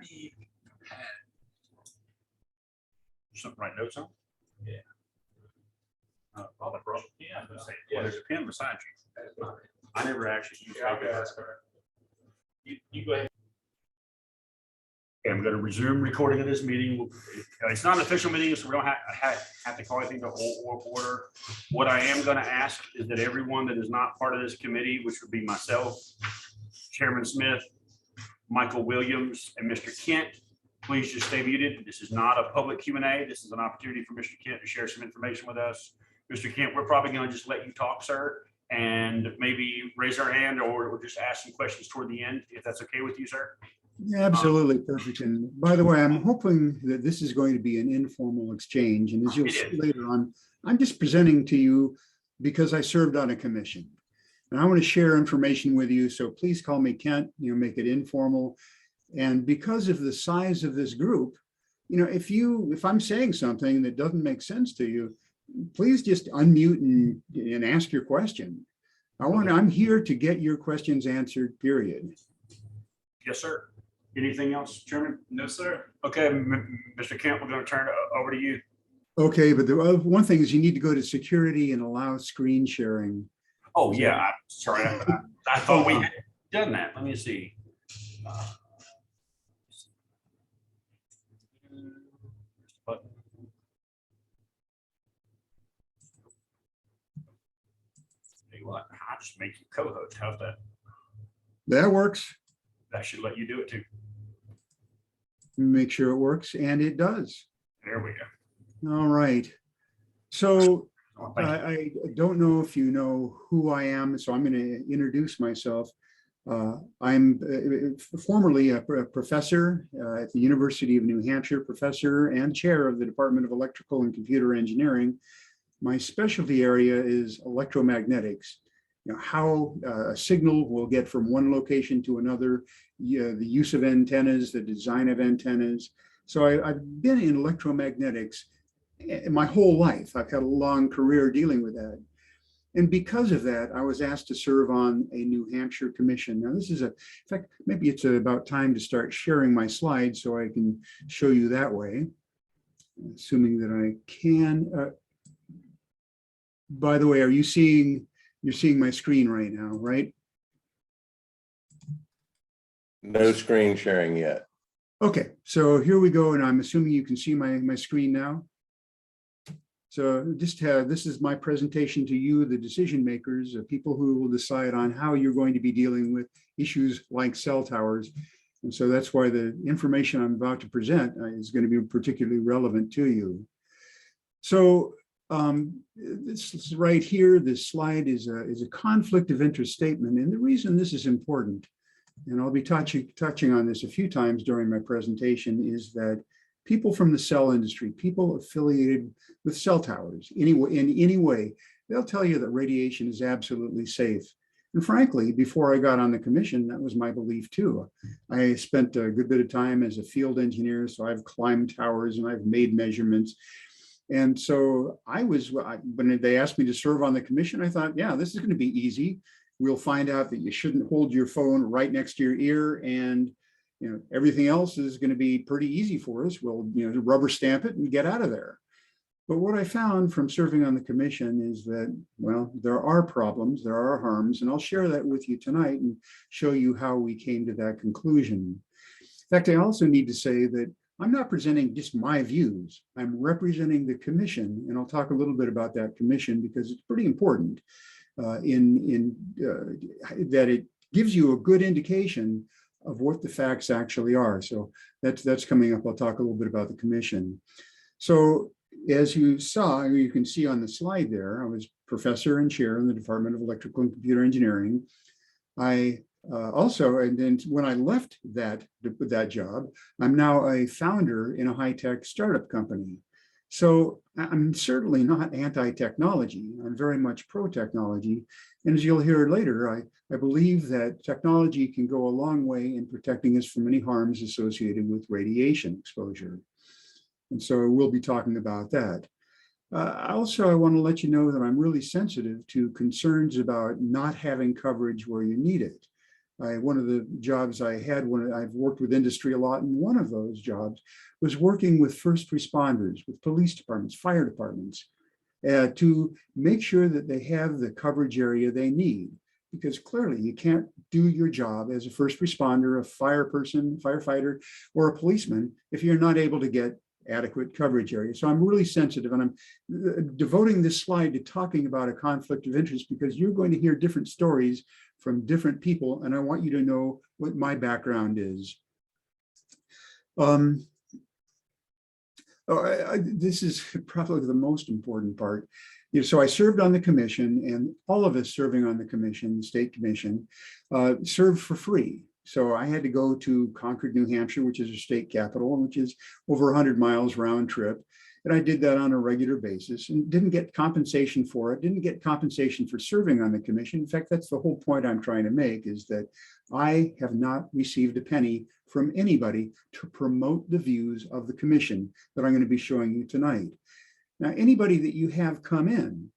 be had Something write notes on? Yeah. Probably, bro. Yeah, Well, there's a pen beside you. I never actually used Yeah, paper. you go ahead. Okay, I'm going to resume recording of this meeting. It's not an official meeting, so we don't have to call anything to order. What I am going to ask is that everyone that is not part of this committee, which would be myself, Chairman Smith, Michael Williams, and Mr. Kent, please just stay muted. This is not a public Q&A. This is an opportunity for Mr. Kent to share some information with us. Mr. Kent, we're probably going to just let you talk, sir, and maybe raise our hand or just ask some questions toward the end, if that's okay with you, sir. Yeah, absolutely perfect. And by the way, I'm hoping that this is going to be an informal exchange. And as you'll see later on, I'm just presenting to you because I served on a commission. And I want to share information with you. So please call me Kent, make it informal. And because of the size of this group, if I'm saying something that doesn't make sense to you, please just unmute and ask your question. I'm here to get your questions answered, period. Yes, sir. Anything else, Chairman? No, sir. Okay, Mr. Kent, we're going to turn it over to you. Okay, but the one thing is you need to go to security and allow screen sharing. Oh, yeah. Sorry. I thought we had done that. Let me see. Tell you what, I'll just make you co-host. How's that? That works. That should let you do it too. Make sure it works, and it does. There we go. All right. So Oh, thank you. I don't know if you know who I am, so I'm going to introduce myself. I'm formerly a professor at the University of New Hampshire, professor and chair of the Department of Electrical and Computer Engineering. My specialty area is electromagnetics. How a signal will get from one location to another, the use of antennas, the design of antennas. So I've been in electromagnetics my whole life. I've had a long career dealing with that. And because of that, I was asked to serve on a New Hampshire commission. Now this is in fact, maybe it's about time to start sharing my slides so I can show you that way, assuming that I can. By the way, you're seeing my screen right now, right? No screen sharing yet. Okay, so here we go, and I'm assuming you can see my screen now. So this is my presentation to you, the decision makers, people who will decide on how you're going to be dealing with issues like cell towers. And so that's why the information I'm about to present is going to be particularly relevant to you. So this is right here, this slide is a conflict of interest statement. And the reason this is important, and I'll be touching on this a few times during my presentation, is that people from the cell industry, people affiliated with cell towers, in any way, they'll tell you that radiation is absolutely safe. And frankly, before I got on the commission, that was my belief too. I spent a good bit of time as a field engineer, so I've climbed towers and I've made measurements. And so when they asked me to serve on the commission, I thought, yeah, this is going to be easy. We'll find out that you shouldn't hold your phone right next to your ear, and everything else is going to be pretty easy for us. We'll rubber stamp it and get out of there. But what I found from serving on the commission is that, well, there are problems, there are harms, and I'll share that with you tonight and show you how we came to that conclusion. In fact, I also need to say that I'm not presenting just my views. I'm representing the commission, and I'll talk a little bit about that commission because it's pretty important that it gives you a good indication of what the facts actually are. So that's coming up. I'll talk a little bit about the commission. So as you saw, you can see on the slide there, I was professor and chair in the Department of Electrical and Computer Engineering. I also, and then when I left that job, I'm now a founder in a high-tech startup company. So I'm certainly not anti-technology. I'm very much pro-technology. And as you'll hear later, I believe that technology can go a long way in protecting us from any harms associated with radiation exposure. And so we'll be talking about that. Also, I want to let you know that I'm really sensitive to concerns about not having coverage where you need it. One of the jobs I had when I've worked with industry a lot, and one of those jobs was working with first responders, with police departments, fire departments, to make sure that they have the coverage area they need. Because clearly you can't do your job as a first responder, a fire person, firefighter, or a policeman if you're not able to get adequate coverage area. So I'm really sensitive, and I'm devoting this slide to talking about a conflict of interest because you're going to hear different stories from different people, and I want you to know what my background is. This is probably the most important part. So I served on the commission, and all of us serving on the commission, the state commission, served for free. So I had to go to Concord, New Hampshire, which is a state capital, which is over 100 miles round trip. And I did that on a regular basis and didn't get compensation for it, didn't get compensation for serving on the commission. In fact, that's the whole point I'm trying to make, is that I have not received a penny from anybody to promote the views of the commission that I'm going to be showing you tonight. Now, anybody that you have come in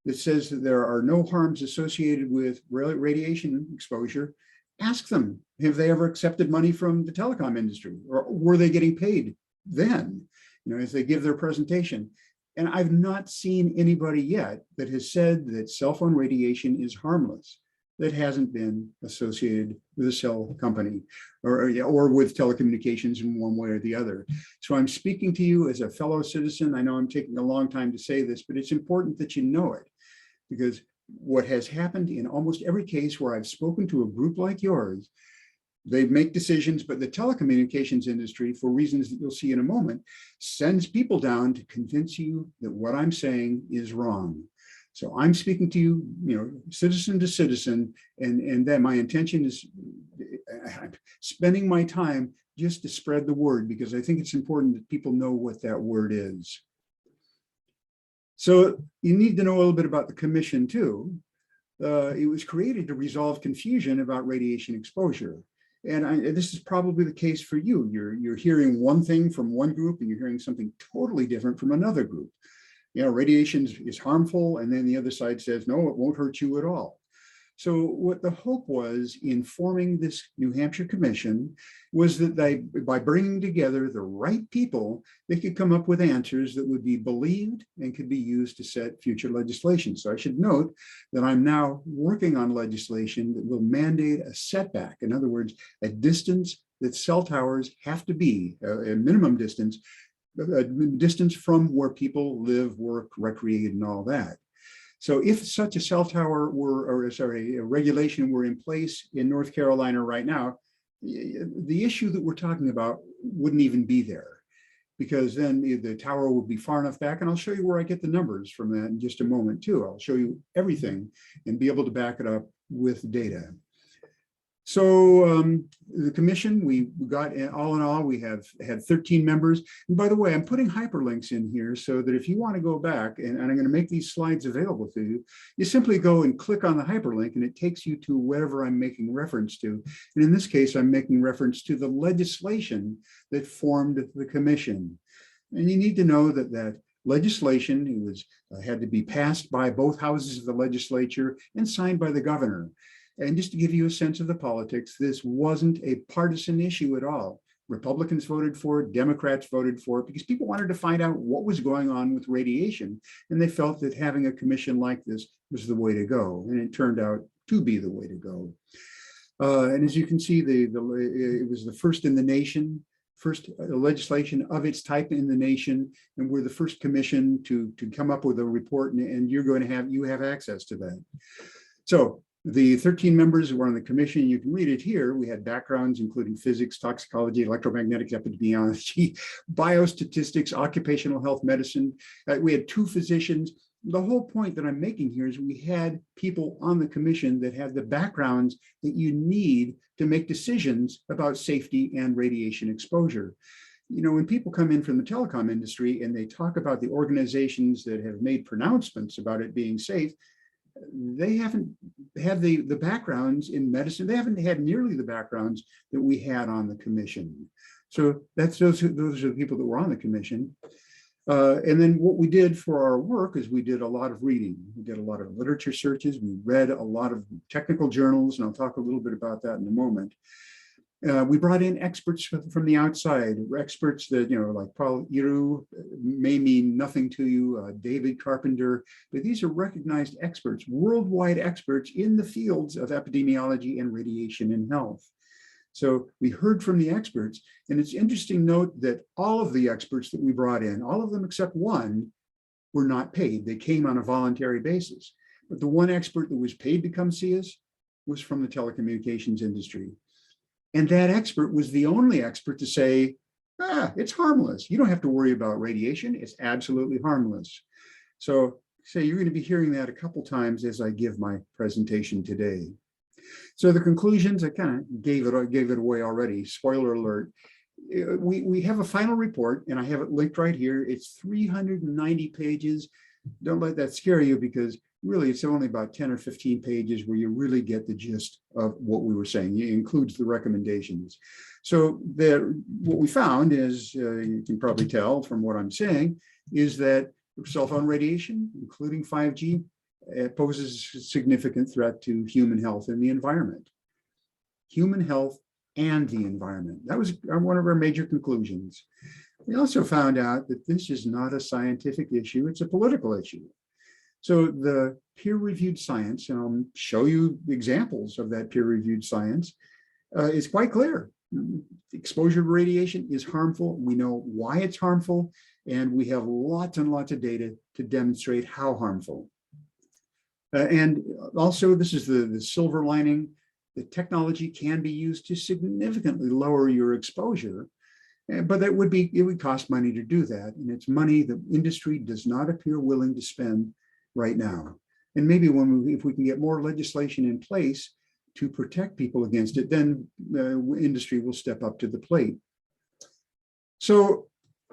that says that there are no harms associated with radiation exposure, ask them, have they ever accepted money from the telecom industry, or were they getting paid then, as they give their presentation? And I've not seen anybody yet that has said that cell phone radiation is harmless that hasn't been associated with a cell company or with telecommunications in one way or the other. So I'm speaking to you as a fellow citizen. I know I'm taking a long time to say this, but it's important that you know it, because what has happened in almost every case where I've spoken to a group like yours, they make decisions, but the telecommunications industry, for reasons that you'll see in a moment, sends people down to convince you that what I'm saying is wrong. So I'm speaking to you, citizen to citizen, and that my intention is I'm spending my time just to spread the word, because I think it's important that people know what that word is. So you need to know a little bit about the commission too. It was created to resolve confusion about radiation exposure. And this is probably the case for you. You're hearing one thing from one group and you're hearing something totally different from another group. Radiation is harmful, and then the other side says, no, it won't hurt you at all. So what the hope was in forming this New Hampshire commission was that by bringing together the right people, they could come up with answers that would be believed and could be used to set future legislation. So I should note that I'm now working on legislation that will mandate a setback. In other words, a distance that cell towers have to be, a minimum distance from where people live, work, recreate, and all that. So if such a cell tower a regulation were in place in North Carolina right now, the issue that we're talking about wouldn't even be there, because then the tower would be far enough back. And I'll show you where I get the numbers from that in just a moment too. I'll show you everything and be able to back it up with data. So the commission, we got, all in all, we had 13 members. And by the way, I'm putting hyperlinks in here so that if you want to go back, and I'm going to make these slides available to you, you simply go and click on the hyperlink and it takes you to wherever I'm making reference to. And in this case, I'm making reference to the legislation that formed the commission. And you need to know that that legislation had to be passed by both houses of the legislature and signed by the governor. And just to give you a sense of the politics, this wasn't a partisan issue at all. Republicans voted for it, Democrats voted for it, because people wanted to find out what was going on with radiation. And they felt that having a commission like this was the way to go. And it turned out to be the way to go. And as you can see, it was the first in the nation, first legislation of its type in the nation. And we're the first commission to come up with a report, and you have access to that. So the 13 members who were on the commission, you can read it here. We had backgrounds including physics, toxicology, electromagnetics, epidemiology, biostatistics, occupational health medicine. We had 2 physicians. The whole point that I'm making here is we had people on the commission that had the backgrounds that you need to make decisions about safety and radiation exposure. When people come in from the telecom industry and they talk about the organizations that have made pronouncements about it being safe, they haven't had the backgrounds in medicine. They haven't had nearly the backgrounds that we had on the commission. So those are the people that were on the commission. And then what we did for our work is we did a lot of reading. We did a lot of literature searches. We read a lot of technical journals, and I'll talk a little bit about that in a moment. We brought in experts from the outside, experts that, like Paul Iru may mean nothing to you, David Carpenter, but these are recognized experts, worldwide experts in the fields of epidemiology and radiation and health. So we heard from the experts, and it's interesting to note that all of the experts that we brought in, all of them except one, were not paid. They came on a voluntary basis. But the one expert that was paid to come see us was from the telecommunications industry. And that expert was the only expert to say, it's harmless. You don't have to worry about radiation. It's absolutely harmless. So you're going to be hearing that a couple times as I give my presentation today. So the conclusions, I kind of gave it away already. Spoiler alert. We have a final report, and I have it linked right here. It's 390 pages. Don't let that scare you, because really it's only about 10 or 15 pages where you really get the gist of what we were saying. It includes the recommendations. So what we found is, you can probably tell from what I'm saying, is that cell phone radiation, including 5G, poses a significant threat to human health and the environment. Human health and the environment. That was one of our major conclusions. We also found out that this is not a scientific issue, it's a political issue. So the peer-reviewed science, and I'll show you examples of that peer-reviewed science, is quite clear. Exposure to radiation is harmful. We know why it's harmful, and we have lots and lots of data to demonstrate how harmful. And also, this is the silver lining. The technology can be used to significantly lower your exposure, but it would cost money to do that. And it's money the industry does not appear willing to spend right now. And maybe if we can get more legislation in place to protect people against it, then the industry will step up to the plate. So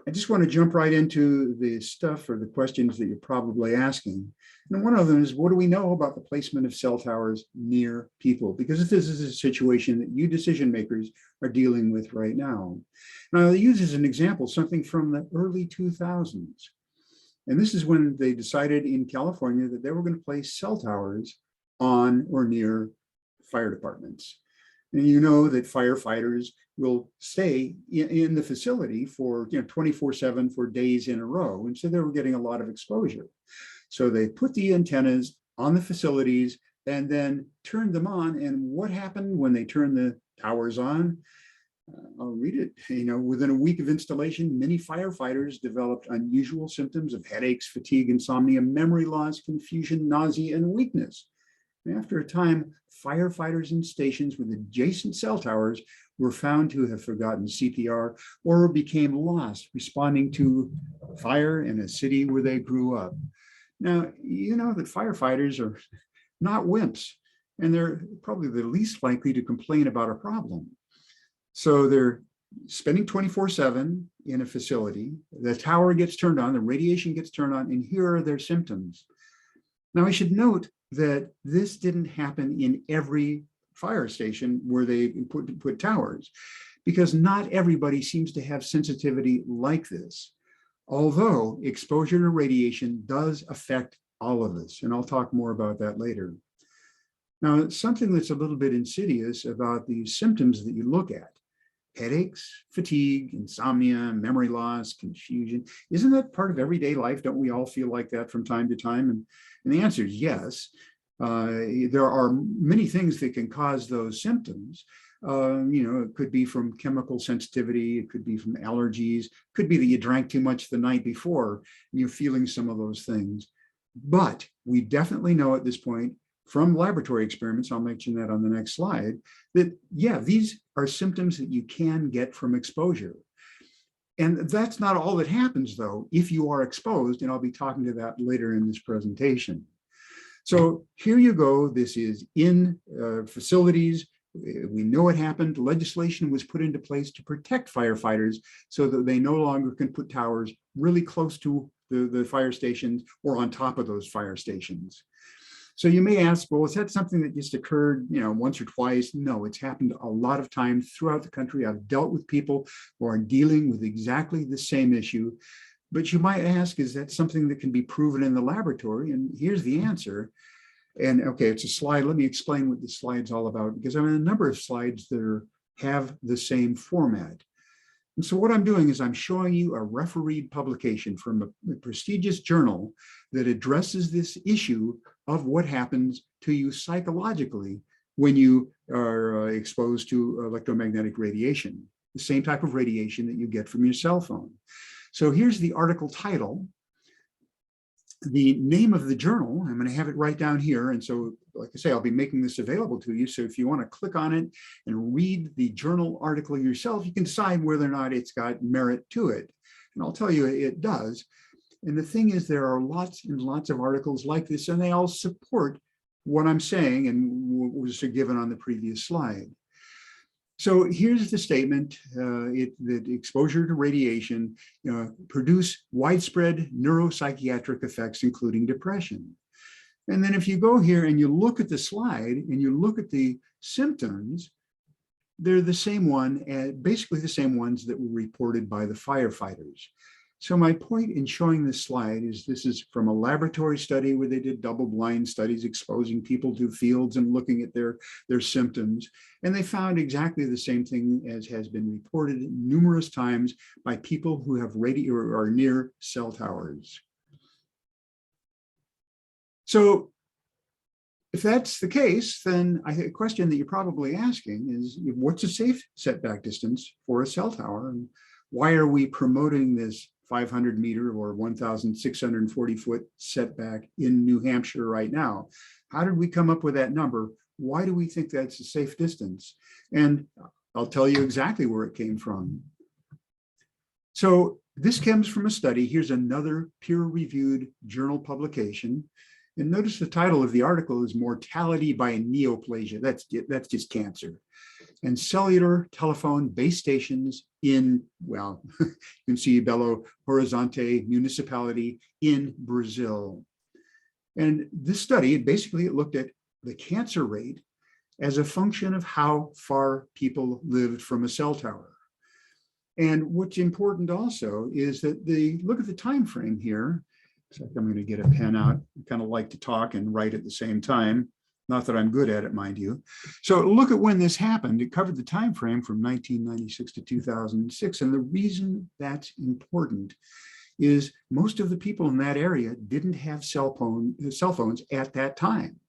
I just want to jump right into the stuff or the questions that you're probably asking. And one of them is, what do we know about the placement of cell towers near people? Because this is a situation that you decision makers are dealing with right now. Now, I'll use as an example something from the early 2000s. And this is when they decided in California that they were going to place cell towers on or near fire departments. And you know that firefighters will stay in the facility for 24/7 for days in a row. And so they were getting a lot of exposure. So they put the antennas on the facilities and then turned them on. And what happened when they turned the towers on? I'll read it. Within a week of installation, many firefighters developed unusual symptoms of headaches, fatigue, insomnia, memory loss, confusion, nausea, and weakness. And after a time, firefighters in stations with adjacent cell towers were found to have forgotten CPR or became lost responding to fire in a city where they grew up. Now, you know that firefighters are not wimps, and they're probably the least likely to complain about a problem. So they're spending 24/7 in a facility, the tower gets turned on, the radiation gets turned on, and here are their symptoms. Now, I should note that this didn't happen in every fire station where they put towers, because not everybody seems to have sensitivity like this. Although exposure to radiation does affect all of us, and I'll talk more about that later. Now, something that's a little bit insidious about these symptoms that you look at, headaches, fatigue, insomnia, memory loss, confusion, isn't that part of everyday life? Don't we all feel like that from time to time? And the answer is yes. There are many things that can cause those symptoms. It could be from chemical sensitivity, it could be from allergies, it could be that you drank too much the night before and you're feeling some of those things. But we definitely know at this point from laboratory experiments, I'll mention that on the next slide, that yeah, these are symptoms that you can get from exposure. And that's not all that happens though, if you are exposed, and I'll be talking to that later in this presentation. So here you go, this is in facilities. We know it happened. Legislation was put into place to protect firefighters so that they no longer can put towers really close to the fire stations or on top of those fire stations. So you may ask, well, is that something that just occurred, once or twice? No, it's happened a lot of times throughout the country. I've dealt with people who are dealing with exactly the same issue. But you might ask, is that something that can be proven in the laboratory? And here's the answer. And okay, it's a slide. Let me explain what the slide's all about, because I'm in a number of slides that have the same format. And so what I'm doing is I'm showing you a refereed publication from a prestigious journal that addresses this issue of what happens to you psychologically when you are exposed to electromagnetic radiation, the same type of radiation that you get from your cell phone. So here's the article title. The name of the journal, I'm going to have it right down here. And so, like I say, I'll be making this available to you. So if you want to click on it and read the journal article yourself, you can decide whether or not it's got merit to it. And I'll tell you, it does. And the thing is, there are lots and lots of articles like this, and they all support what I'm saying and was given on the previous slide. So here's the statement, that exposure to radiation produce widespread neuropsychiatric effects, including depression. And then if you go here and you look at the slide and you look at the symptoms, they're the same one, basically the same ones that were reported by the firefighters. So my point in showing this slide is this is from a laboratory study where they did double-blind studies exposing people to fields and looking at their symptoms. And they found exactly the same thing as has been reported numerous times by people who have or are near cell towers. So if that's the case, then I think a question that you're probably asking is, what's a safe setback distance for a cell tower? And why are we promoting this 500 meter or 1,640 foot setback in New Hampshire right now? How did we come up with that number? Why do we think that's a safe distance? And I'll tell you exactly where it came from. So this comes from a study. Here's another peer-reviewed journal publication. And notice the title of the article is Mortality by Neoplasia. That's just cancer. And cellular telephone base stations in, well, you can see Belo Horizonte municipality in Brazil. And this study, basically it looked at the cancer rate as a function of how far people lived from a cell tower. And what's important also is that look at the time frame here. So I'm going to get a pen out. I kind of like to talk and write at the same time. Not that I'm good at it, mind you. So look at when this happened. It covered the time frame from 1996 to 2006. And the reason that's important is most of the people in that area didn't have cell phones at that time.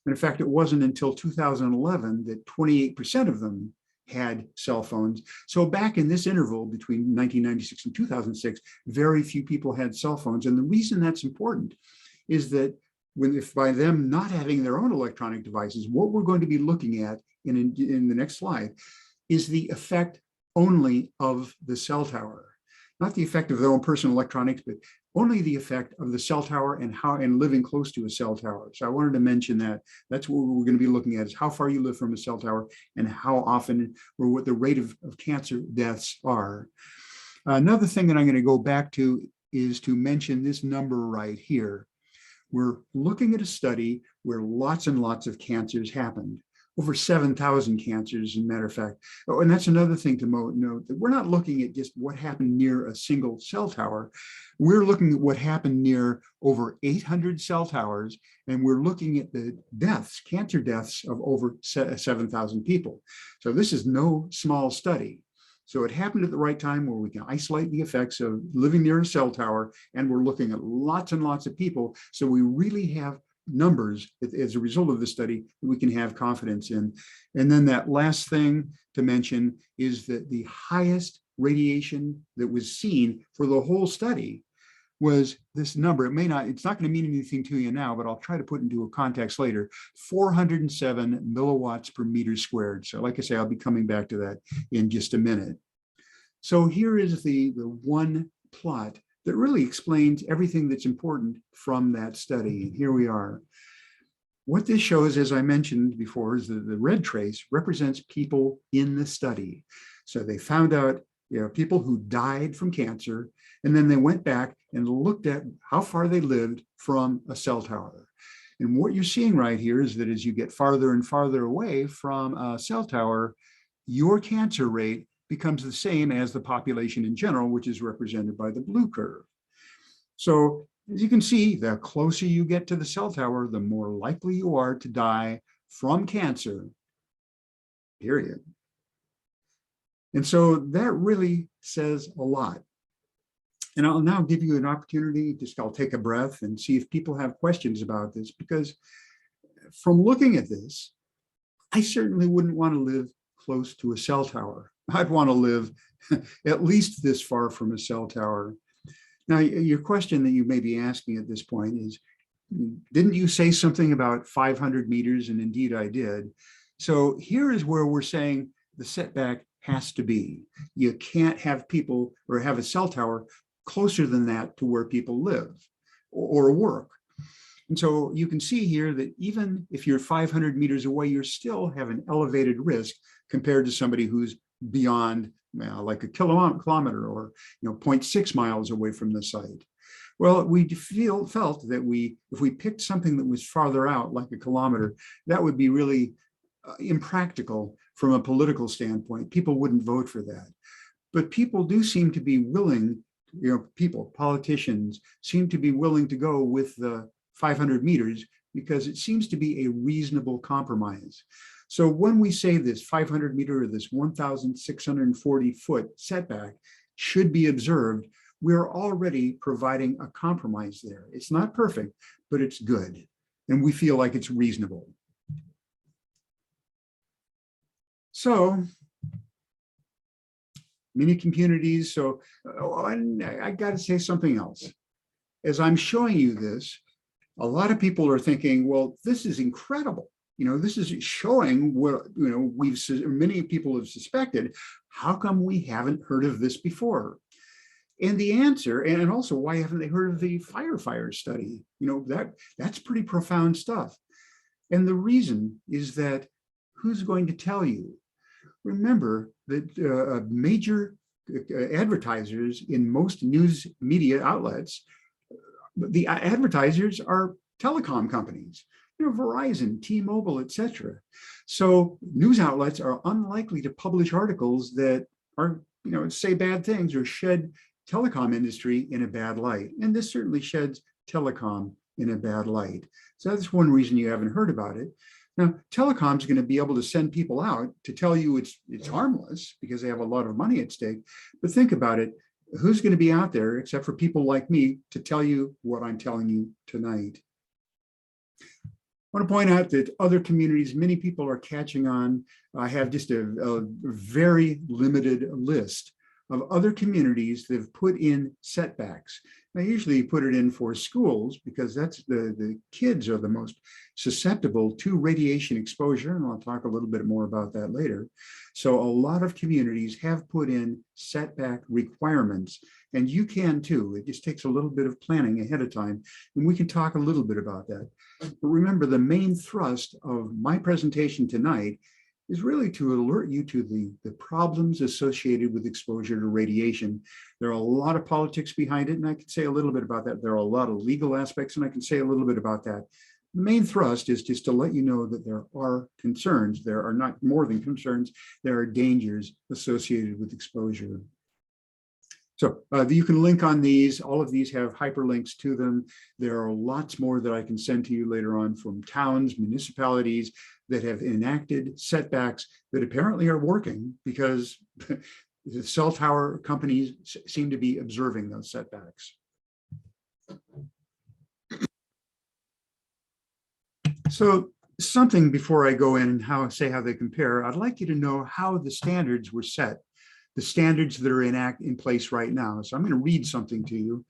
And in fact, it wasn't until 2011 that 28% of them had cell phones. So back in this interval between 1996 and 2006, very few people had cell phones. And the reason that's important is that if by them not having their own electronic devices, what we're going to be looking at in the next slide is the effect only of the cell tower, not the effect of their own personal electronics, but only the effect of the cell tower and living close to a cell tower. So I wanted to mention that. That's what we're going to be looking at, is how far you live from a cell tower and how often or what the rate of cancer deaths are. Another thing that I'm going to go back to is to mention this number right here. We're looking at a study where lots and lots of cancers happened. Over 7,000 cancers, as a matter of fact. Oh, and that's another thing to note, that we're not looking at just what happened near a single cell tower. We're looking at what happened near over 800 cell towers, and we're looking at the deaths, cancer deaths of over 7,000 people. So this is no small study. So it happened at the right time where we can isolate the effects of living near a cell tower, and we're looking at lots and lots of people. So we really have numbers as a result of the study that we can have confidence in. And then that last thing to mention is that the highest radiation that was seen for the whole study was this number. It's not going to mean anything to you now, but I'll try to put into a context later, 407 milliwatts per meter squared. So like I say, I'll be coming back to that in just a minute. So here is the one plot that really explains everything that's important from that study. And here we are. What this shows, as I mentioned before, is that the red trace represents people in the study. So they found out, people who died from cancer, and then they went back and looked at how far they lived from a cell tower. And what you're seeing right here is that as you get farther and farther away from a cell tower, your cancer rate becomes the same as the population in general, which is represented by the blue curve. So as you can see, the closer you get to the cell tower, the more likely you are to die from cancer, period. And so that really says a lot. And I'll now give you an opportunity, I'll take a breath and see if people have questions about this, because from looking at this, I certainly wouldn't want to live close to a cell tower. I'd want to live at least this far from a cell tower. Now, your question that you may be asking at this point is, didn't you say something about 500 meters? And indeed I did. So here is where we're saying the setback has to be. You can't have people or have a cell tower closer than that to where people live or work. And so you can see here that even if you're 500 meters away, you still have an elevated risk compared to somebody who's beyond like a kilometer or 0.6 miles away from the site. Well, we felt that if we picked something that was farther out, like a kilometer, that would be really impractical from a political standpoint. People wouldn't vote for that. But people do seem to be willing, politicians seem to be willing to go with the 500 meters because it seems to be a reasonable compromise. So when we say this 500 meter or this 1,640 foot setback should be observed, we're already providing a compromise there. It's not perfect, but it's good. And we feel like it's reasonable. So many communities. So I got to say something else. As I'm showing you this, a lot of people are thinking, well, this is incredible. This is showing what, many people have suspected. How come we haven't heard of this before? And the answer, and also why haven't they heard of the firefighter study? That's pretty profound stuff. And the reason is that who's going to tell you? Remember that major advertisers in most news media outlets, the advertisers are telecom companies, Verizon, T-Mobile, etc. So news outlets are unlikely to publish articles that are, say bad things or shed telecom industry in a bad light. And this certainly sheds telecom in a bad light. So that's one reason you haven't heard about it. Now, telecom's going to be able to send people out to tell you it's harmless because they have a lot of money at stake. But think about it. Who's going to be out there except for people like me to tell you what I'm telling you tonight? I want to point out that other communities, many people are catching on. I have just a very limited list of other communities that have put in setbacks. I usually put it in for schools because that's the kids are the most susceptible to radiation exposure, and I'll talk a little bit more about that later. So a lot of communities have put in setback requirements, and you can too. It just takes a little bit of planning ahead of time, and we can talk a little bit about that. But remember, the main thrust of my presentation tonight is really to alert you to the problems associated with exposure to radiation. There are a lot of politics behind it, and I can say a little bit about that. There are a lot of legal aspects, and I can say a little bit about that. The main thrust is just to let you know that there are concerns. There are not more than concerns. There are dangers associated with exposure. So you can link on these. All of these have hyperlinks to them. There are lots more that I can send to you later on from towns, municipalities that have enacted setbacks that apparently are working because the cell tower companies seem to be observing those setbacks. So something before I go in and say how they compare, I'd like you to know how the standards were set, the standards that are in place right now. So I'm going to read something to you.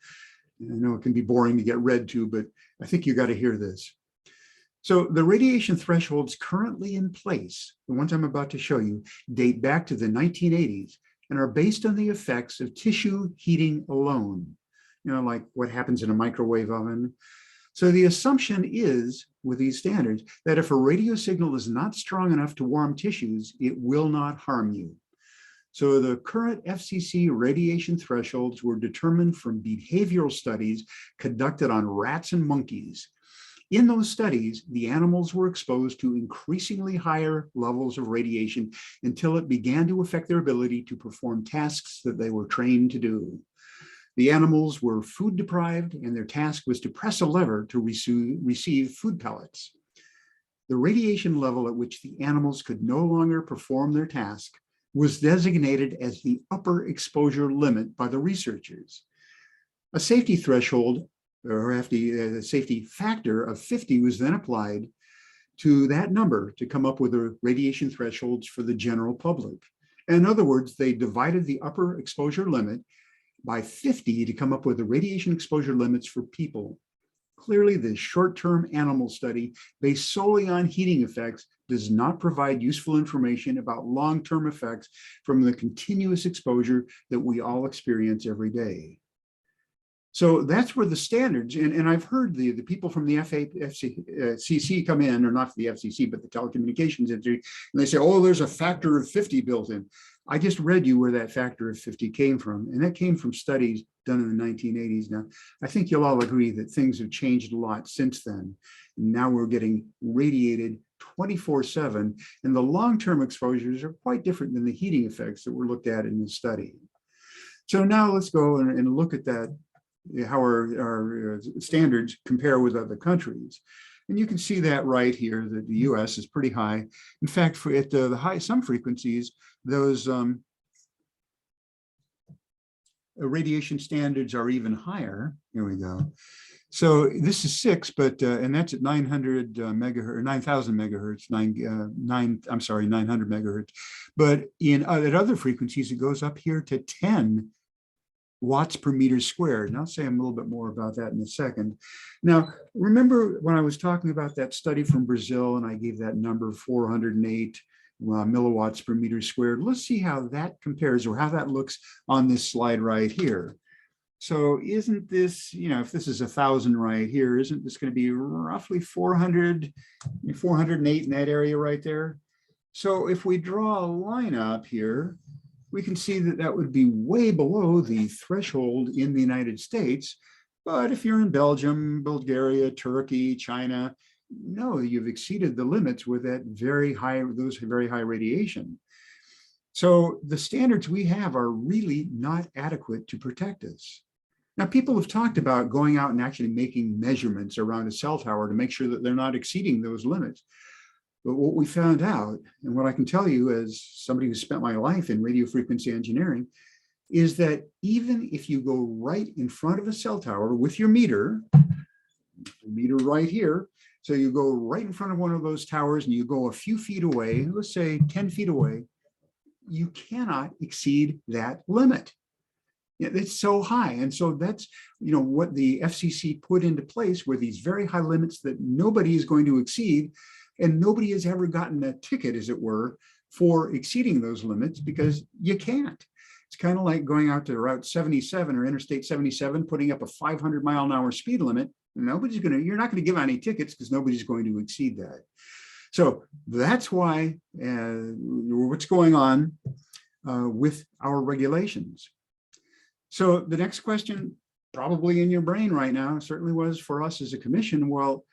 I know it can be boring to get read to, but I think you got to hear this. So the radiation thresholds currently in place, the ones I'm about to show you, date back to the 1980s and are based on the effects of tissue heating alone, like what happens in a microwave oven. So the assumption is, with these standards, that if a radio signal is not strong enough to warm tissues, it will not harm you. So the current FCC radiation thresholds were determined from behavioral studies conducted on rats and monkeys. In those studies, the animals were exposed to increasingly higher levels of radiation until it began to affect their ability to perform tasks that they were trained to do. The animals were food deprived, and their task was to press a lever to receive food pellets. The radiation level at which the animals could no longer perform their task was designated as the upper exposure limit by the researchers. A safety threshold, or a safety factor of 50 was then applied to that number to come up with the radiation thresholds for the general public. In other words, they divided the upper exposure limit by 50 to come up with the radiation exposure limits for people. Clearly, the short-term animal study based solely on heating effects does not provide useful information about long-term effects from the continuous exposure that we all experience every day. So that's where the standards, and I've heard the people from the FCC come in, or not the FCC, but the telecommunications industry, and they say, oh, there's a factor of 50 built in. I just read you where that factor of 50 came from, and that came from studies done in the 1980s. Now, I think you'll all agree that things have changed a lot since then. Now we're getting radiated 24/7, and the long-term exposures are quite different than the heating effects that were looked at in the study. So now let's go and look at that, how our standards compare with other countries. And you can see that right here, that the US is pretty high. In fact, for at the some frequencies, those radiation standards are even higher. Here we go. So this is 6, but and that's at 900 megahertz, 9,000 megahertz, 900 megahertz. But at other frequencies, it goes up here to 10 watts per meter squared. And I'll say a little bit more about that in a second. Now, remember when I was talking about that study from Brazil, and I gave that number 408 milliwatts per meter squared. Let's see how that compares, or how that looks on this slide right here. So isn't this, if this is 1,000 right here, isn't this going to be roughly 400, 408 in that area right there? So if we draw a line up here, we can see that that would be way below the threshold in the United States. But if you're in Belgium, Bulgaria, Turkey, China, no, you've exceeded the limits with that those very high radiation. So the standards we have are really not adequate to protect us. Now, people have talked about going out and actually making measurements around a cell tower to make sure that they're not exceeding those limits. But what we found out, and what I can tell you as somebody who spent my life in radio frequency engineering, is that even if you go right in front of a cell tower with your meter right here, so you go right in front of one of those towers and you go a few feet away, let's say 10 feet away, you cannot exceed that limit. It's so high. And so that's, what the FCC put into place were these very high limits that nobody is going to exceed. And nobody has ever gotten a ticket, as it were, for exceeding those limits, because you can't. It's kind of like going out to Route 77 or Interstate 77, putting up a 500-mile-an-hour speed limit. You're not going to give out any tickets because nobody's going to exceed that. So that's why what's going on with our regulations. So the next question, probably in your brain right now, certainly was for us as a commission. Well,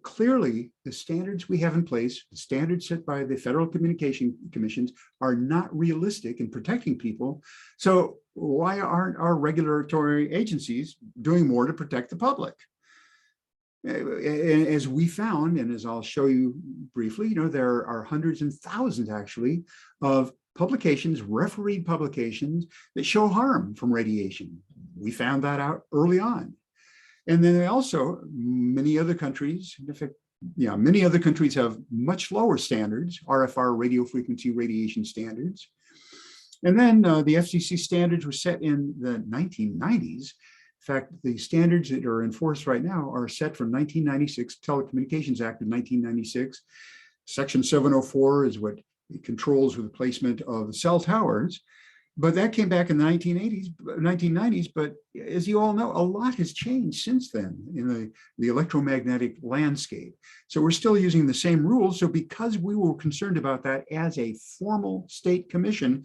clearly, the standards we have in place, the standards set by the Federal Communication Commissions, are not realistic in protecting people. So why aren't our regulatory agencies doing more to protect the public? As we found, and as I'll show you briefly, there are hundreds and thousands actually of publications, refereed publications, that show harm from radiation. We found that out early on. And then also many other countries, many other countries have much lower standards, RFR, radio frequency radiation standards. And then the FCC standards were set in the 1990s. In fact, the standards that are in force right now are set from 1996, Telecommunications Act of 1996. Section 704 is what controls the placement of cell towers. But that came back in the 1990s. But as you all know, a lot has changed since then in the electromagnetic landscape. So we're still using the same rules. So because we were concerned about that as a formal state commission,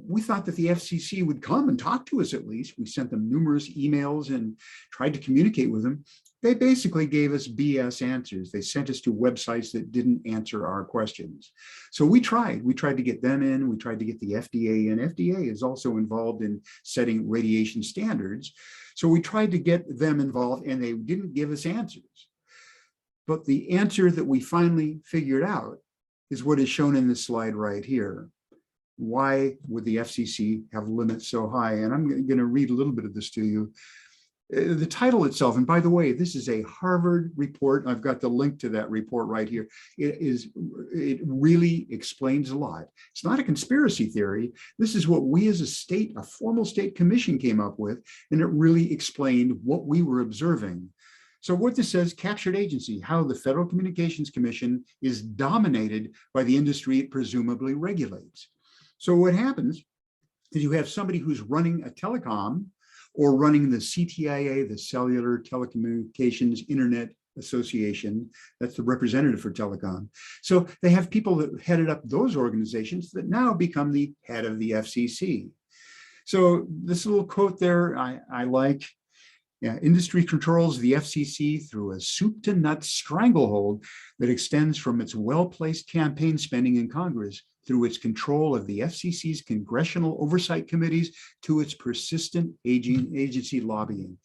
we thought that the FCC would come and talk to us at least. We sent them numerous emails and tried to communicate with them. They basically gave us BS answers. They sent us to websites that didn't answer our questions. So we tried to get them in. We tried to get the FDA in. FDA is also involved in setting radiation standards. So we tried to get them involved and they didn't give us answers. But the answer that we finally figured out is what is shown in this slide right here. Why would the FCC have limits so high? And I'm going to read a little bit of this to you. The title itself, and by the way, this is a Harvard report. I've got the link to that report right here. It really explains a lot. It's not a conspiracy theory. This is what we as a state, a formal state commission came up with, and it really explained what we were observing. So what this says, captured agency, how the Federal Communications Commission is dominated by the industry it presumably regulates. So what happens is you have somebody who's running a telecom or running the CTIA, the Cellular Telecommunications Internet Association. That's the representative for telecom. So they have people that headed up those organizations that now become the head of the FCC. So this little quote there, I like. Yeah, industry controls the FCC through a soup to nuts stranglehold that extends from its well-placed campaign spending in Congress through its control of the FCC's congressional oversight committees to its persistent agency lobbying.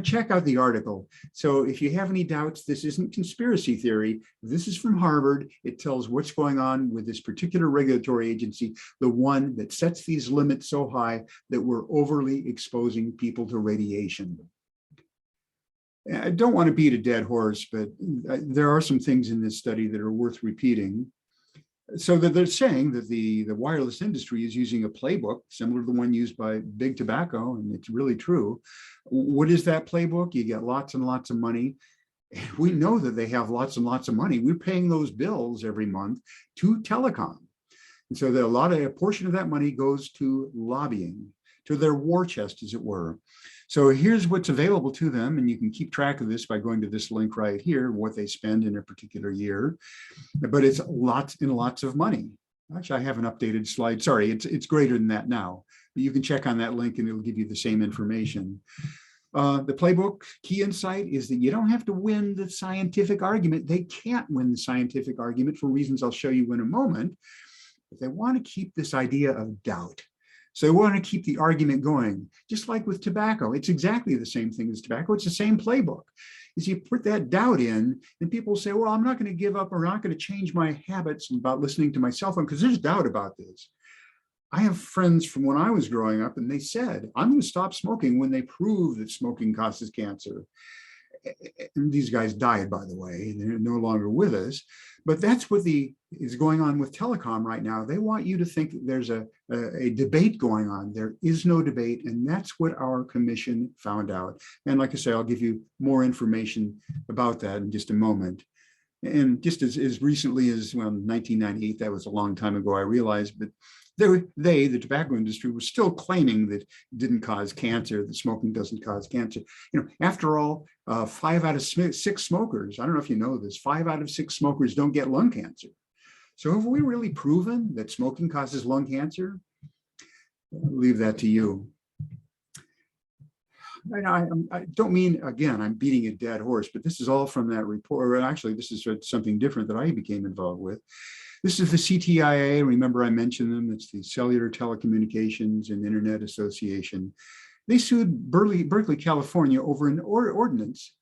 Check out the article. So if you have any doubts, this isn't conspiracy theory. This is from Harvard. It tells what's going on with this particular regulatory agency, the one that sets these limits so high that we're overly exposing people to radiation. I don't want to beat a dead horse, but there are some things in this study that are worth repeating. So that they're saying that the wireless industry is using a playbook similar to the one used by Big Tobacco, and it's really true. What is that playbook? You get lots and lots of money. We know that they have lots and lots of money. We're paying those bills every month to Telecom. And so a portion of that money goes to lobbying, to their war chest, as it were. So here's what's available to them, and you can keep track of this by going to this link right here, what they spend in a particular year, but it's lots and lots of money. Actually, I have an updated slide. Sorry, it's greater than that now, but you can check on that link and it'll give you the same information. The playbook key insight is that you don't have to win the scientific argument. They can't win the scientific argument for reasons I'll show you in a moment, but they want to keep this idea of doubt. So they want to keep the argument going, just like with tobacco. It's exactly the same thing as tobacco. It's the same playbook. Is you put that doubt in, and people say, well, I'm not going to give up or not going to change my habits about listening to my cell phone because there's doubt about this. I have friends from when I was growing up, and they said, I'm going to stop smoking when they prove that smoking causes cancer. And these guys died, by the way, and they're no longer with us. But that's what is going on with Telecom right now. They want you to think that there's a debate going on. There is no debate, and that's what our commission found out. And like I say, I'll give you more information about that in just a moment. And just as recently as, well, 1998, that was a long time ago, I realized, but the tobacco industry, was still claiming that it didn't cause cancer, that smoking doesn't cause cancer. After all, 5 out of 6 smokers, I don't know if you know this, 5 out of 6 smokers don't get lung cancer. So have we really proven that smoking causes lung cancer? I'll leave that to you. I don't mean, again, I'm beating a dead horse, but this is all from that report. Or actually, this is something different that I became involved with. This is the CTIA. Remember, I mentioned them. It's the Cellular Telecommunications and Internet Association. They sued Berkeley, California over an ordinance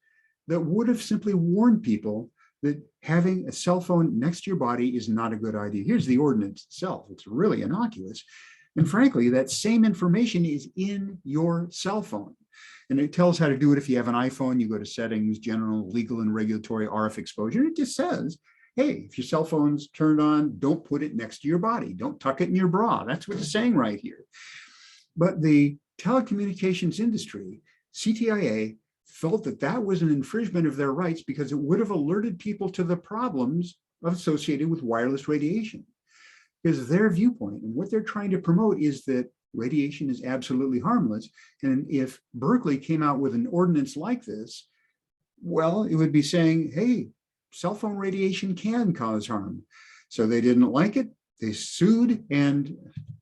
that would have simply warned people that having a cell phone next to your body is not a good idea. Here's the ordinance itself. It's really innocuous. And frankly, that same information is in your cell phone. And it tells how to do it. If you have an iPhone, you go to settings, general, legal and regulatory RF exposure. And it just says, hey, if your cell phone's turned on, don't put it next to your body. Don't tuck it in your bra. That's what it's saying right here. But the telecommunications industry, CTIA, felt that that was an infringement of their rights because it would have alerted people to the problems associated with wireless radiation. Because their viewpoint and what they're trying to promote is that radiation is absolutely harmless. And if Berkeley came out with an ordinance like this, well, it would be saying, hey, cell phone radiation can cause harm. So they didn't like it. They sued, and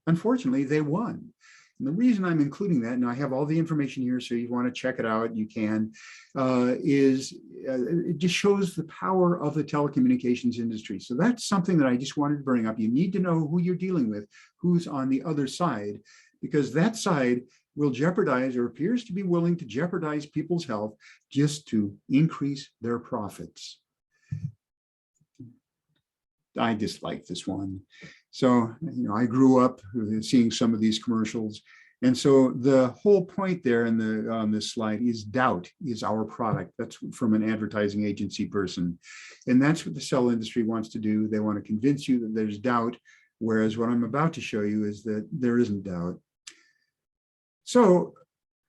unfortunately, they won. And the reason I'm including that, and I have all the information here, so you want to check it out, you can, it just shows the power of the telecommunications industry. So that's something that I just wanted to bring up. You need to know who you're dealing with, who's on the other side, because that side will jeopardize, or appears to be willing to jeopardize, people's health just to increase their profits. I dislike this one. So, I grew up seeing some of these commercials. And so the whole point there on this slide is doubt is our product. That's from an advertising agency person. And that's what the cell industry wants to do. They want to convince you that there's doubt, whereas what I'm about to show you is that there isn't doubt. So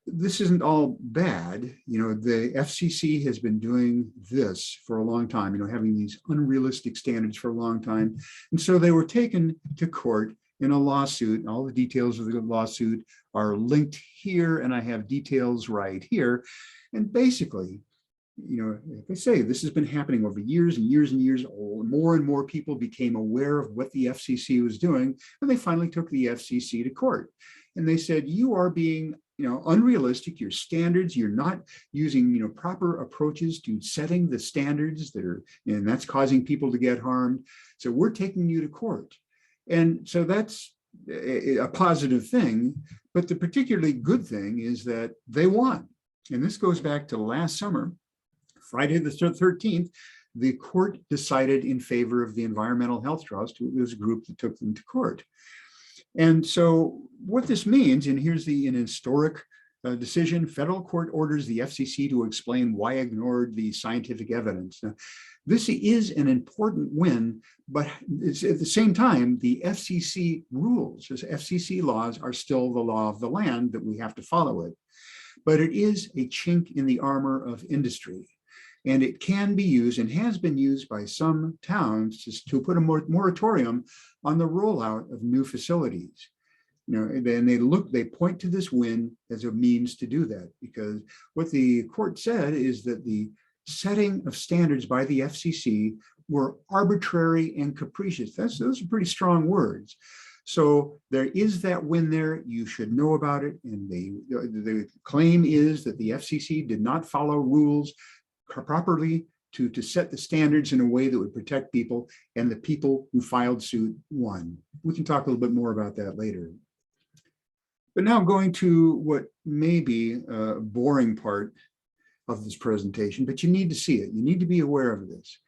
this isn't all bad. The FCC has been doing this for a long time, having these unrealistic standards for a long time. And so they were taken to court in a lawsuit. And all the details of the lawsuit are linked here, and I have details right here. And basically, like I say, this has been happening over years and years and years. More and more people became aware of what the FCC was doing, and they finally took the FCC to court. And they said, you are being unrealistic, your standards, you're not using proper approaches to setting the standards that are, and that's causing people to get harmed. So we're taking you to court. And so that's a positive thing. But the particularly good thing is that they won. And this goes back to last summer, Friday the 13th, the court decided in favor of the Environmental Health Trust, who was a group that took them to court. And so what this means, and here's an historic decision, federal court orders the FCC to explain why ignored the scientific evidence. Now, this is an important win, but it's at the same time, the FCC rules, as FCC laws are still the law of the land that we have to follow it. But it is a chink in the armor of industry. And it can be used and has been used by some towns to put a moratorium on the rollout of new facilities. And they point to this win as a means to do that, because what the court said is that the setting of standards by the FCC were arbitrary and capricious. Those are pretty strong words. So there is that win there. You should know about it. And the claim is that the FCC did not follow rules properly to set the standards in a way that would protect people, and the people who filed suit won. We can talk a little bit more about that later. But now going to what may be a boring part of this presentation, but you need to see it. You need to be aware of this.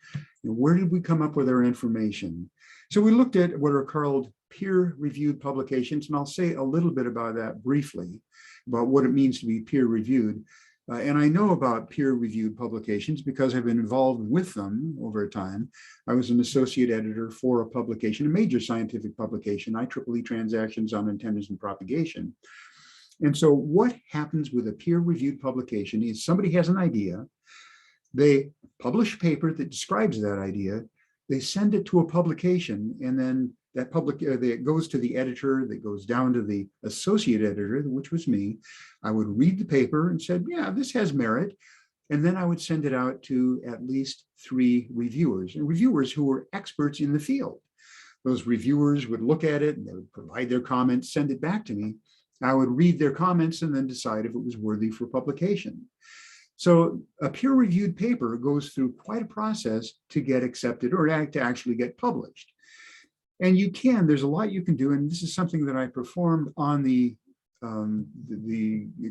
Where did we come up with our information? So we looked at what are called peer-reviewed publications, and I'll say a little bit about that briefly, about what it means to be peer-reviewed. And I know about peer-reviewed publications because I've been involved with them over time. I was an associate editor for a publication, a major scientific publication, IEEE Transactions on Antennas and Propagation. And so what happens with a peer-reviewed publication is somebody has an idea, they publish a paper that describes that idea, they send it to a publication, and then that it goes to the editor, that goes down to the associate editor, which was me. I would read the paper and said, yeah, this has merit. And then I would send it out to at least 3 reviewers, and reviewers who were experts in the field. Those reviewers would look at it and they would provide their comments, send it back to me. I would read their comments and then decide if it was worthy for publication. So a peer-reviewed paper goes through quite a process to get accepted or to actually get published. And there's a lot you can do. And this is something that I performed on the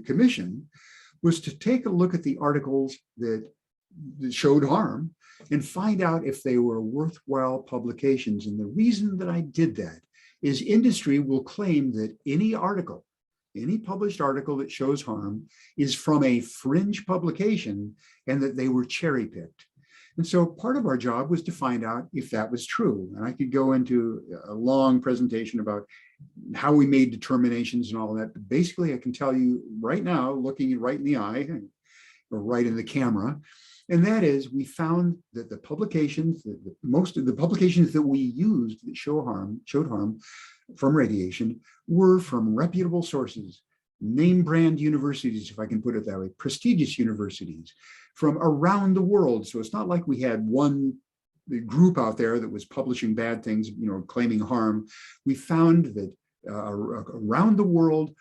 commission, was to take a look at the articles that showed harm and find out if they were worthwhile publications. And the reason that I did that is industry will claim that any published article that shows harm is from a fringe publication and that they were cherry-picked. And so part of our job was to find out if that was true. And I could go into a long presentation about how we made determinations and all that. But basically, I can tell you right now, looking you right in the eye, or right in the camera, and that is, we found that the publications, most of the publications that we used that showed harm from radiation were from reputable sources, name brand universities, if I can put it that way, prestigious universities from around the world. So it's not like we had one group out there that was publishing bad things, claiming harm. We found that around the world,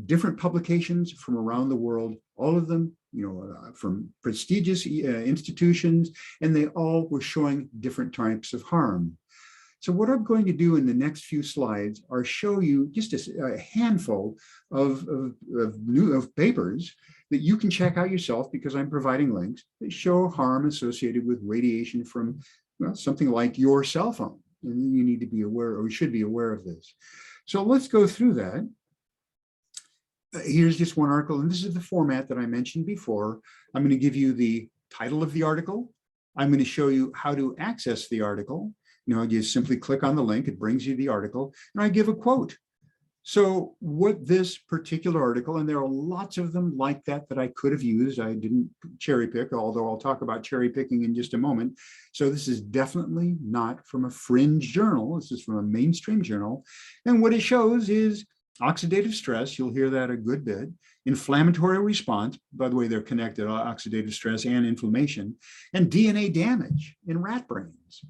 different publications from around the world, all of them, from prestigious institutions, and they all were showing different types of harm. So what I'm going to do in the next few slides are show you just a handful of papers that you can check out yourself, because I'm providing links that show harm associated with radiation from something like your cell phone. And you need to be aware, or you should be aware of this. So let's go through that. Here's just one article, and this is the format that I mentioned before. I'm going to give you the title of the article. I'm going to show you how to access the article. You simply click on the link, it brings you the article, and I give a quote. So what this particular article, and there are lots of them like that I could have used. I didn't cherry pick, although I'll talk about cherry picking in just a moment. So this is definitely not from a fringe journal. This is from a mainstream journal. And what it shows is oxidative stress. You'll hear that a good bit. Inflammatory response. By the way, they're connected, oxidative stress and inflammation, and DNA damage in rat brains.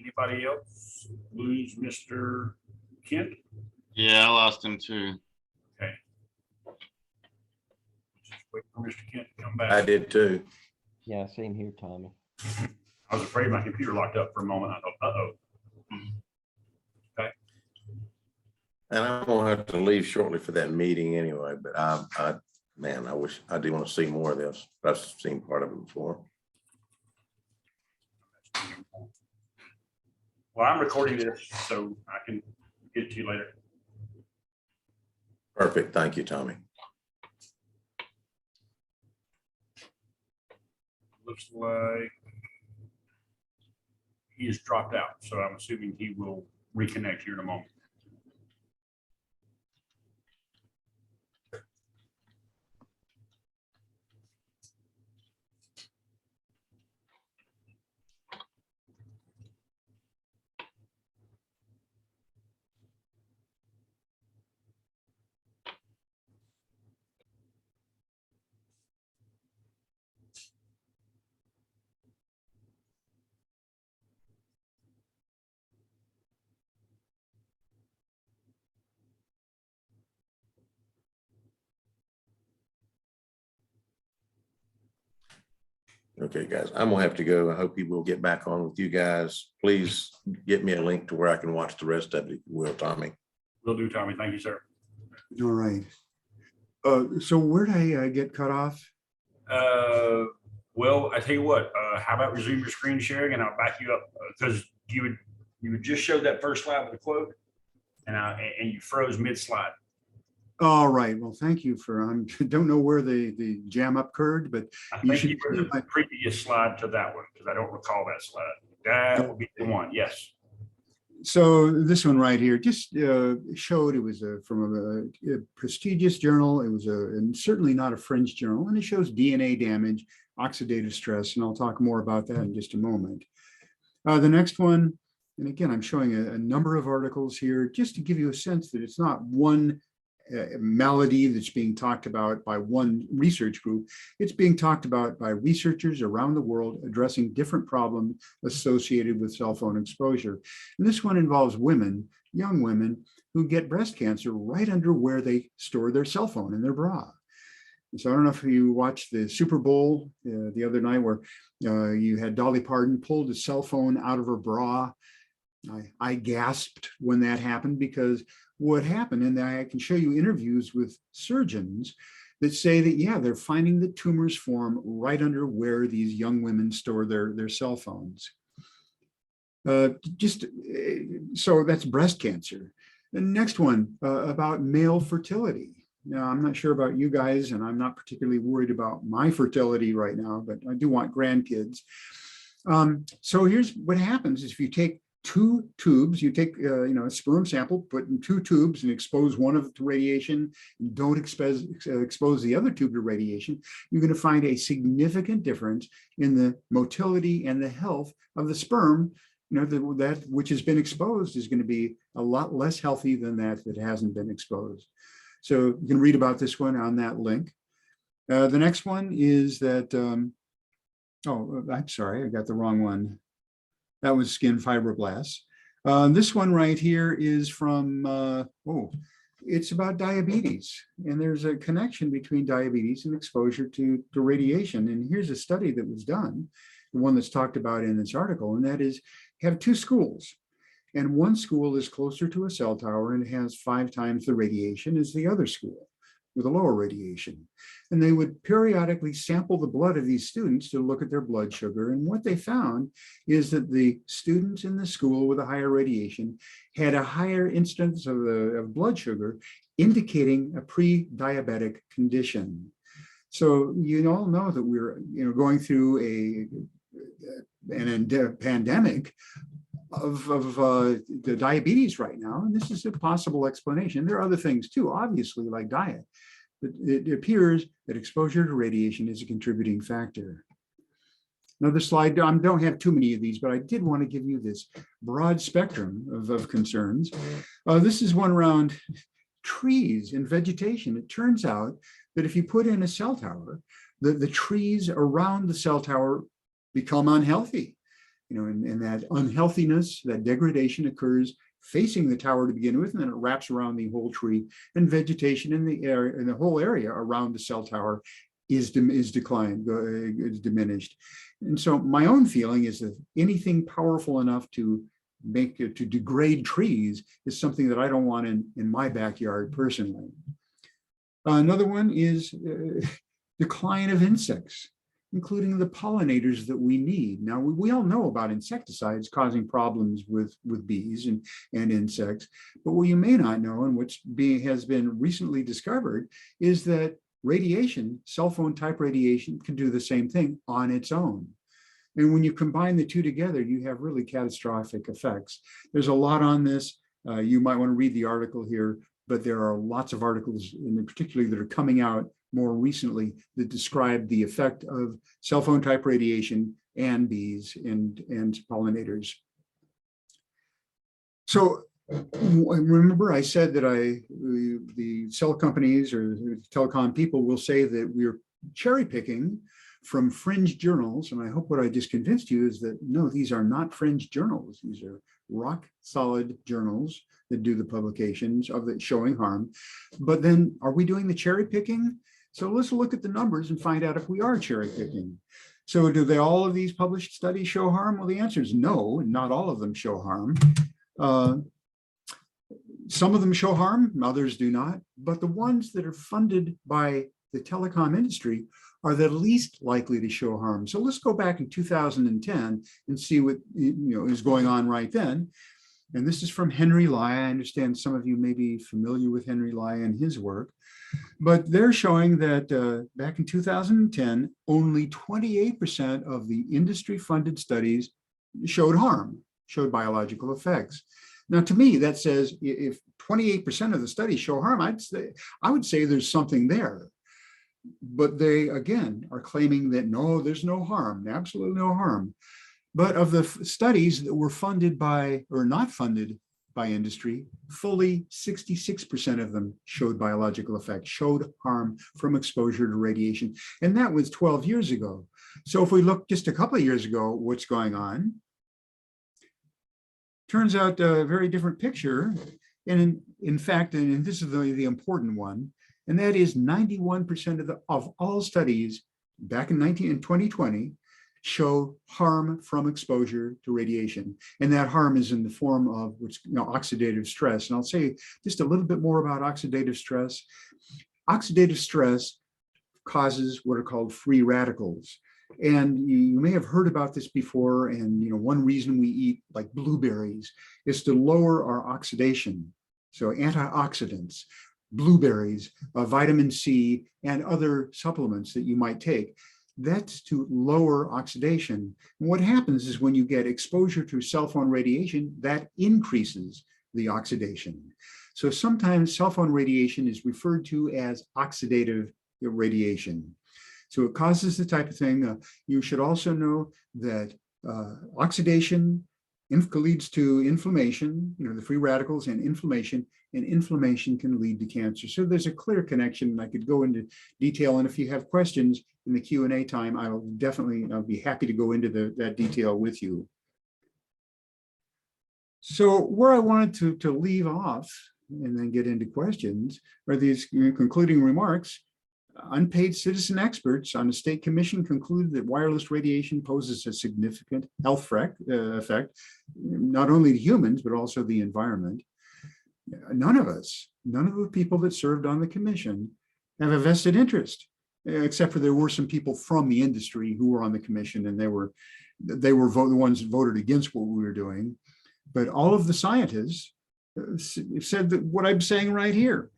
Anybody else lose Mr. Kent? Yeah, I lost him too. Okay. Just wait for Mr. Kent to come back. I did too. Yeah, same here, Tommy. I was afraid my computer locked up for a moment. I thought, uh-oh. Okay. And I'm gonna have to leave shortly for that meeting anyway, but man, I do want to see more of this. I've seen part of it before. Well, I'm recording this, so I can get it to you later. Perfect. Thank you, Tommy. Looks like he has dropped out, so I'm assuming he will reconnect here in a moment. Okay, guys, I'm gonna have to go. I hope he will get back on with you guys. Please get me a link to where I can watch the rest of it, if you will, Tommy. Will do, Tommy. Thank you, sir. All right. So where did I get cut off? Well, I tell you what, how about resume your screen sharing and I'll back you up, because you would just show that first slide with the quote and you froze mid-slide. All right. Well, thank you for, I don't know where the jam up occurred, but I you think should you were the previous slide to that one, because I don't recall that slide. That would be the one, yes. So this one right here just showed it was from a prestigious journal. It was and certainly not a fringe journal, and it shows DNA damage, oxidative stress, and I'll talk more about that in just a moment. The next one, and again, I'm showing a number of articles here just to give you a sense that it's not one malady that's being talked about by one research group. It's being talked about by researchers around the world addressing different problems associated with cell phone exposure. And this one involves women, young women, who get breast cancer right under where they store their cell phone in their bra. And so I don't know if you watched the Super Bowl the other night, where you had Dolly Parton pulled a cell phone out of her bra. I gasped when that happened, because what happened, and I can show you interviews with surgeons that say that, yeah, they're finding the tumors form right under where these young women store their cell phones. So that's breast cancer. The next one about male fertility. Now, I'm not sure about you guys, and I'm not particularly worried about my fertility right now, but I do want grandkids. So here's what happens is, if you take two tubes, you take a sperm sample, put in two tubes and expose one of it to radiation, and don't expose the other tube to radiation, you're going to find a significant difference in the motility and the health of the sperm. That which has been exposed is going to be a lot less healthy than that hasn't been exposed. So you can read about this one on that link. The next one is that, oh, I'm sorry, I got the wrong one. That was skin fibroblasts. This one right here is from, it's about diabetes. And there's a connection between diabetes and exposure to radiation. And here's a study that was done, the one that's talked about in this article, and that is have two schools. And one school is closer to a cell tower and has 5 times the radiation as the other school with a lower radiation. And they would periodically sample the blood of these students to look at their blood sugar. And what they found is that the students in the school with a higher radiation had a higher incidence of blood sugar, indicating a pre-diabetic condition. So you all know that we're going through a pandemic of the diabetes right now, and this is a possible explanation. There are other things too, obviously, like diet, but it appears that exposure to radiation is a contributing factor. Another slide. I don't have too many of these, but I did want to give you this broad spectrum of concerns. This is one around trees and vegetation. It turns out that if you put in a cell tower, the trees around the cell tower become unhealthy. And that unhealthiness, that degradation occurs facing the tower to begin with, and then it wraps around the whole tree, and vegetation in the area, in the whole area around the cell tower is declined, is diminished. And so my own feeling is that anything powerful enough to degrade trees is something that I don't want in my backyard personally. Another one is decline of insects, including the pollinators that we need. Now, we all know about insecticides causing problems with bees and insects, but what you may not know, and which has been recently discovered, is that radiation, cell phone type radiation, can do the same thing on its own. And when you combine the two together, you have really catastrophic effects. There's a lot on this. You might want to read the article here, but there are lots of articles, and particularly that are coming out more recently, that describe the effect of cell phone type radiation and bees and pollinators. So remember, I said that the cell companies or the telecom people will say that we're cherry picking from fringe journals. And I hope what I just convinced you is that no, these are not fringe journals. These are rock solid journals that do the publications of it showing harm. But then are we doing the cherry picking? So let's look at the numbers and find out if we are cherry picking. So do all of these published studies show harm? Well, the answer is no, not all of them show harm. Some of them show harm, others do not, but the ones that are funded by the telecom industry are the least likely to show harm. So let's go back in 2010 and see what is going on right then. And this is from Henry Lai. I understand some of you may be familiar with Henry Lai and his work, but they're showing that back in 2010, only 28% of the industry-funded studies showed harm, showed biological effects. Now, to me, that says if 28% of the studies show harm, I would say there's something there. But they, again, are claiming that no, there's no harm, absolutely no harm. But of the studies that were funded by or not funded by industry, fully 66% of them showed biological effects, showed harm from exposure to radiation. And that was 12 years ago. So if we look just a couple of years ago, what's going on? Turns out a very different picture. And in fact, and this is the important one, and that is 91% of all studies back in 2020 show harm from exposure to radiation. And that harm is in the form of what's oxidative stress. And I'll say just a little bit more about oxidative stress. Oxidative stress causes what are called free radicals. And you may have heard about this before. And one reason we eat like blueberries is to lower our oxidation. So antioxidants, blueberries, vitamin C, and other supplements that you might take. That's to lower oxidation. And what happens is when you get exposure to cell phone radiation, that increases the oxidation. So sometimes cell phone radiation is referred to as oxidative radiation. So it causes the type of thing. You should also know that oxidation leads to inflammation, the free radicals and inflammation, and inflammation can lead to cancer. So there's a clear connection, and I could go into detail. And if you have questions in the Q&A time, I'll be happy to go into that detail with you. So where I wanted to leave off and then get into questions are these concluding remarks. Unpaid citizen experts on the state commission concluded that wireless radiation poses a significant health effect, not only to humans, but also the environment. None of the people that served on the commission have a vested interest, except for there were some people from the industry who were on the commission, and they were the ones that voted against what we were doing. But all of the scientists said that what I'm saying right here,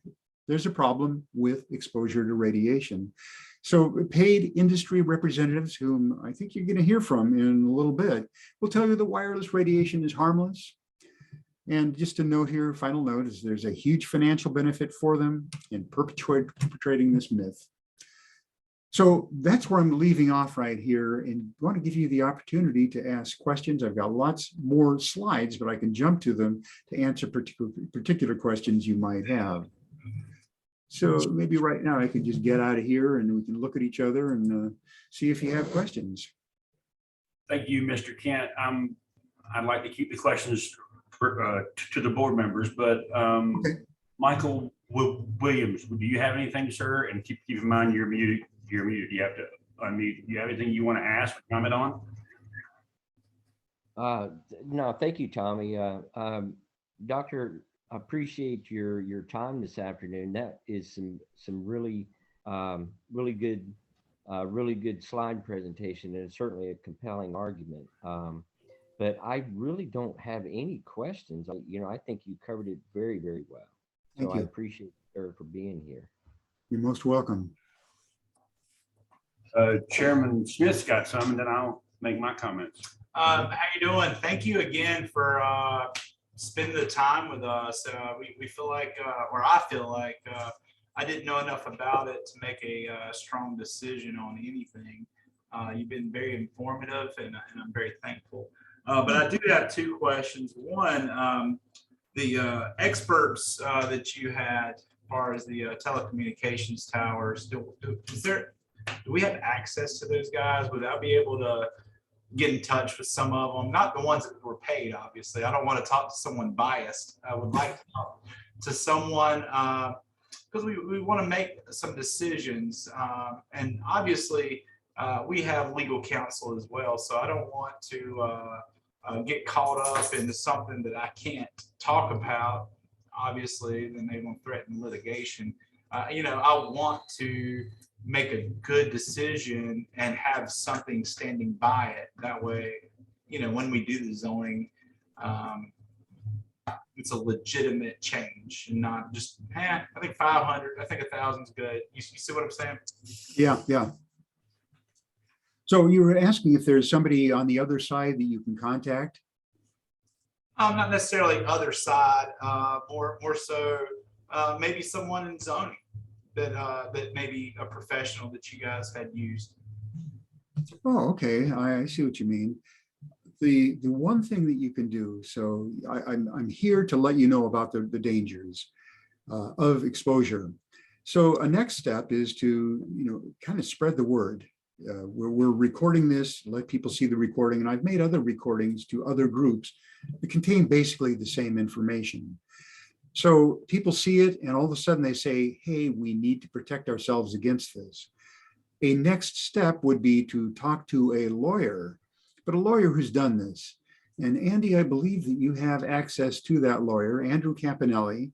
there's a problem with exposure to radiation. So paid industry representatives, whom I think you're going to hear from in a little bit, will tell you that wireless radiation is harmless. And just a note here, final note, is there's a huge financial benefit for them in perpetrating this myth. So that's where I'm leaving off right here, and I want to give you the opportunity to ask questions. I've got lots more slides, but I can jump to them to answer particular questions you might have. So maybe right now I could just get out of here and we can look at each other and see if you have questions. Thank you, Mr. Kent. I'd like to keep the questions to the board members, but Okay. Michael Williams, do you have anything, sir? And keep in mind you're muted. You're muted. You have to unmute. Do you have anything you want to ask or comment on? No, thank you, Tommy. Doctor, I appreciate your time this afternoon. That is some really really good slide presentation, and it's certainly a compelling argument. But I really don't have any questions. I think you covered it very, very well. So Thank you. I appreciate you for being here. You're most welcome. Chairman Smith's got some, and then I'll make my comments. How you doing? Thank you again for spending the time with us. We feel like, or I feel like, I didn't know enough about it to make a strong decision on anything. You've been very informative, and I'm very thankful. But I do have two questions. One, the experts that you had as far as the telecommunications towers, do we have access to those guys? Would I be able to get in touch with some of them? Not the ones that were paid, obviously. I don't want to talk to someone biased. I would like to talk to someone because we want to make some decisions. And obviously, we have legal counsel as well. So I don't want to get caught up into something that I can't talk about. Obviously, then they won't threaten litigation. I want to make a good decision and have something standing by it. That way, when we do the zoning, it's a legitimate change and not just, I think 500, I think 1,000 is good. You see what I'm saying? Yeah. So you were asking if there's somebody on the other side that you can contact? Not necessarily other side, more so maybe someone in zoning that maybe a professional that you guys had used. Oh, okay. I see what you mean. The one thing that you can do, so I'm here to let you know about the dangers of exposure. So a next step is to kind of spread the word. We're recording this, let people see the recording, and I've made other recordings to other groups that contain basically the same information. So people see it and all of a sudden they say, hey, we need to protect ourselves against this. A next step would be to talk to a lawyer, but a lawyer who's done this. And Andy, I believe that you have access to that lawyer, Andrew Campanelli.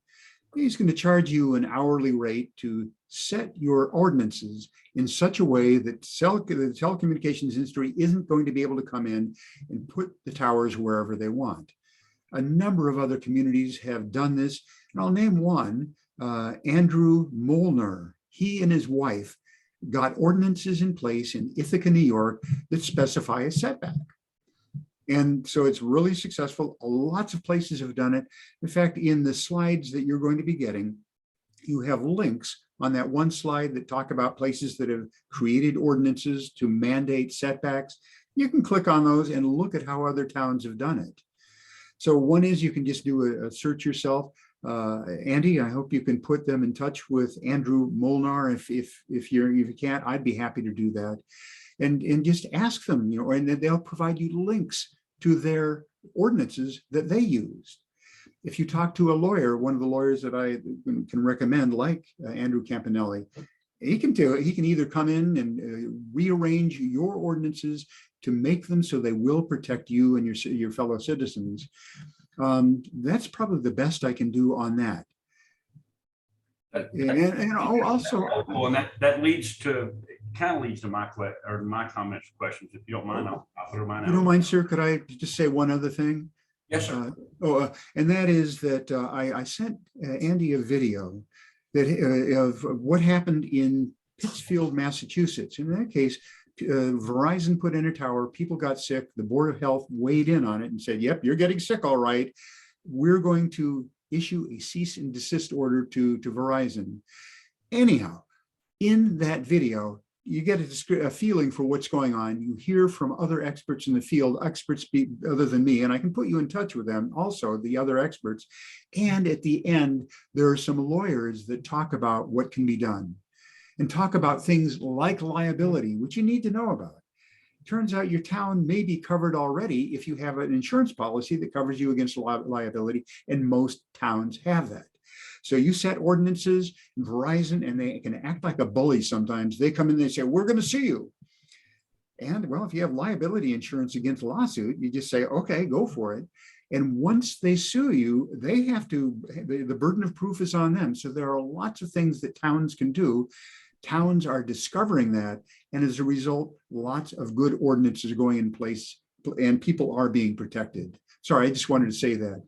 He's going to charge you an hourly rate to set your ordinances in such a way that the telecommunications industry isn't going to be able to come in and put the towers wherever they want. A number of other communities have done this, and I'll name one, Andrew Molnar. He and his wife got ordinances in place in Ithaca, New York that specify a setback. And so it's really successful. Lots of places have done it. In fact, in the slides that you're going to be getting, you have links on that one slide that talk about places that have created ordinances to mandate setbacks. You can click on those and look at how other towns have done it. So one is you can just do a search yourself. Andy, I hope you can put them in touch with Andrew Molnar. If you can't, I'd be happy to do that. And just ask them, and then they'll provide you links to their ordinances that they used. If you talk to a lawyer, one of the lawyers that I can recommend, like Andrew Campanelli, he can either come in and rearrange your ordinances to make them so they will protect you and your fellow citizens. That's probably the best I can do on that. And also, well, and that leads to my comments, questions. If you don't mind, I'll put mine out. You don't mind, sir? Could I just say one other thing? Yes, sir. And that is that I sent Andy a video that of what happened in Pittsfield, Massachusetts. In that case, Verizon put in a tower, people got sick, the Board of Health weighed in on it and said, yep, you're getting sick, all right. We're going to issue a cease and desist order to Verizon. Anyhow, in that video, you get a feeling for what's going on. You hear from other experts in the field, experts other than me, and I can put you in touch with them also, the other experts. And at the end, there are some lawyers that talk about what can be done and talk about things like liability, which you need to know about. Turns out your town may be covered already if you have an insurance policy that covers you against liability, and most towns have that. So you set ordinances, Verizon, and they can act like a bully sometimes. They come in and they say, we're going to sue you. And well, if you have liability insurance against a lawsuit, you just say, okay, go for it. And once they sue you, they have to, the burden of proof is on them. So there are lots of things that towns can do. Towns are discovering that. And as a result, lots of good ordinances are going in place and people are being protected. Sorry, I just wanted to say that.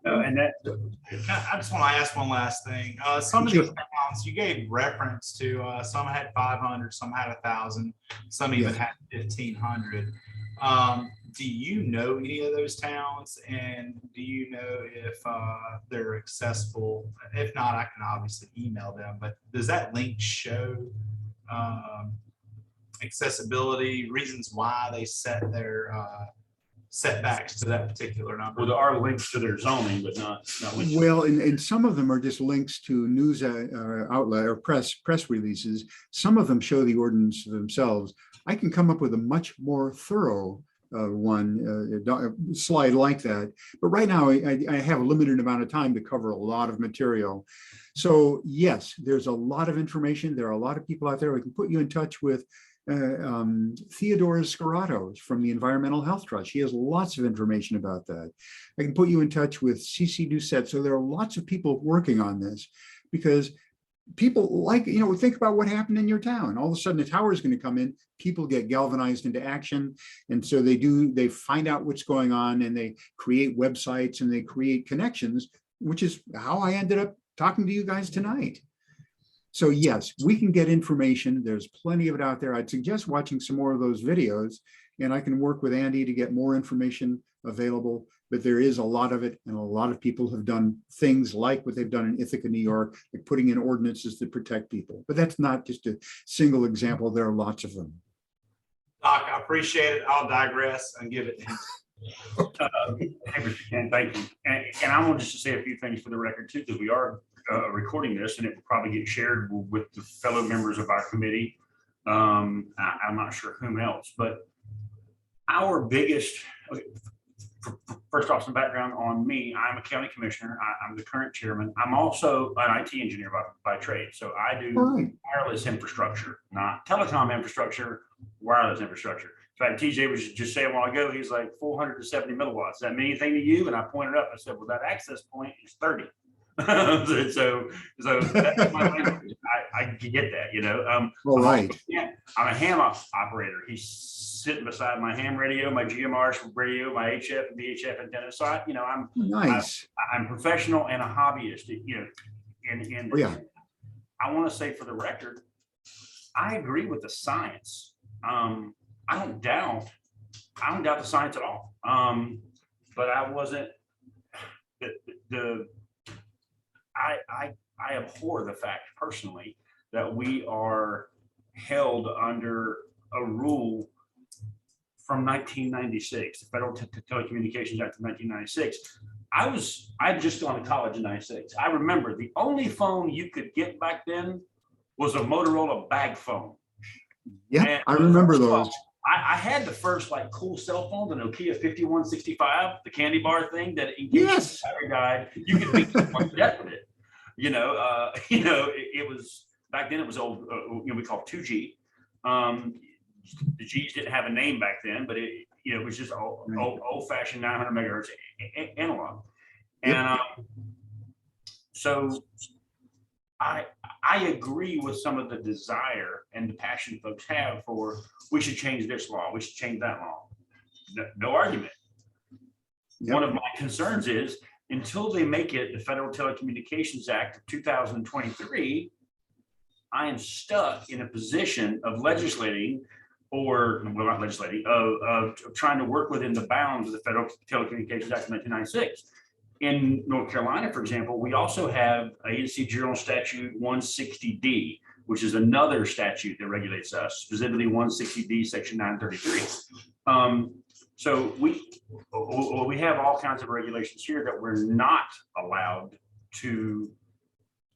And that I just want to ask one last thing. Some of these towns you gave reference to, some had 500, some had 1,000, some even had 1,500. Do you know any of those towns, and do you know if they're accessible? If not, I can obviously email them, but does that link show accessibility, reasons why they set their setbacks to that particular number? well, there are links to their zoning, but not links. Well, and some of them are just links to news outlet or press releases. Some of them show the ordinance themselves. I can come up with a much more thorough slide like that. But right now, I have a limited amount of time to cover a lot of material. So yes, there's a lot of information. There are a lot of people out there. We can put you in touch with Theodora Scaratos from the Environmental Health Trust. She has lots of information about that. I can put you in touch with CC Doucette. So there are lots of people working on this because people like, think about what happened in your town. All of a sudden a tower is going to come in, people get galvanized into action. And so they find out what's going on and they create websites and they create connections, which is how I ended up talking to you guys tonight. So yes, we can get information. There's plenty of it out there. I'd suggest watching some more of those videos, and I can work with Andy to get more information available, but there is a lot of it, and a lot of people have done things like what they've done in Ithaca, New York, like putting in ordinances that protect people. But that's not just a single example. There are lots of them. Doc, I appreciate it. I'll digress and give it to him. Thank you. And I want just to say a few things for the record too, because we are recording this and it will probably get shared with the fellow members of our committee. I'm not sure whom else, but our biggest, first off, some background on me. I'm a county commissioner. I'm the current chairman. I'm also an IT engineer by trade. So I do wireless infrastructure, not telecom infrastructure, wireless infrastructure. In fact, TJ was just saying a while ago, he's like 470 milliwatts. Does that mean anything to you? And I pointed up, I said, well, that access point is 30. so that's my language. I get that, All right. I'm a ham operator. He's sitting beside my ham radio, my GMR radio, my HF and VHF antenna. So I'm Nice. I'm professional and a hobbyist, in Oh, yeah. I want to say for the record, I agree with the science. I don't doubt the science at all. But I wasn't I abhor the fact personally that we are held under a rule from 1996, the Federal Telecommunications Act of 1996. I'd just gone to college in '96. I remember the only phone you could get back then was a Motorola bag phone. Yeah, And I remember first of all, those. I had the first like cool cell phone, the Nokia 5165, the candy bar thing that in case Yes. the battery died, you could beat someone to death with it. It was back then. It was old. We call it 2G. The G's didn't have a name back then, but it was just old fashioned 900 megahertz analog. Yep. And so I agree with some of the desire and the passion folks have for we should change this law, we should change that law. No argument. Yep. One of my concerns is until they make it the Federal Telecommunications Act of 2023, I am stuck in a position of legislating not legislating, of trying to work within the bounds of the Federal Telecommunications Act of 1996. In North Carolina, for example, we also have Agency General Statute 160D, which is another statute that regulates us, specifically 160D, Section 933. So we have all kinds of regulations here that we're not allowed to,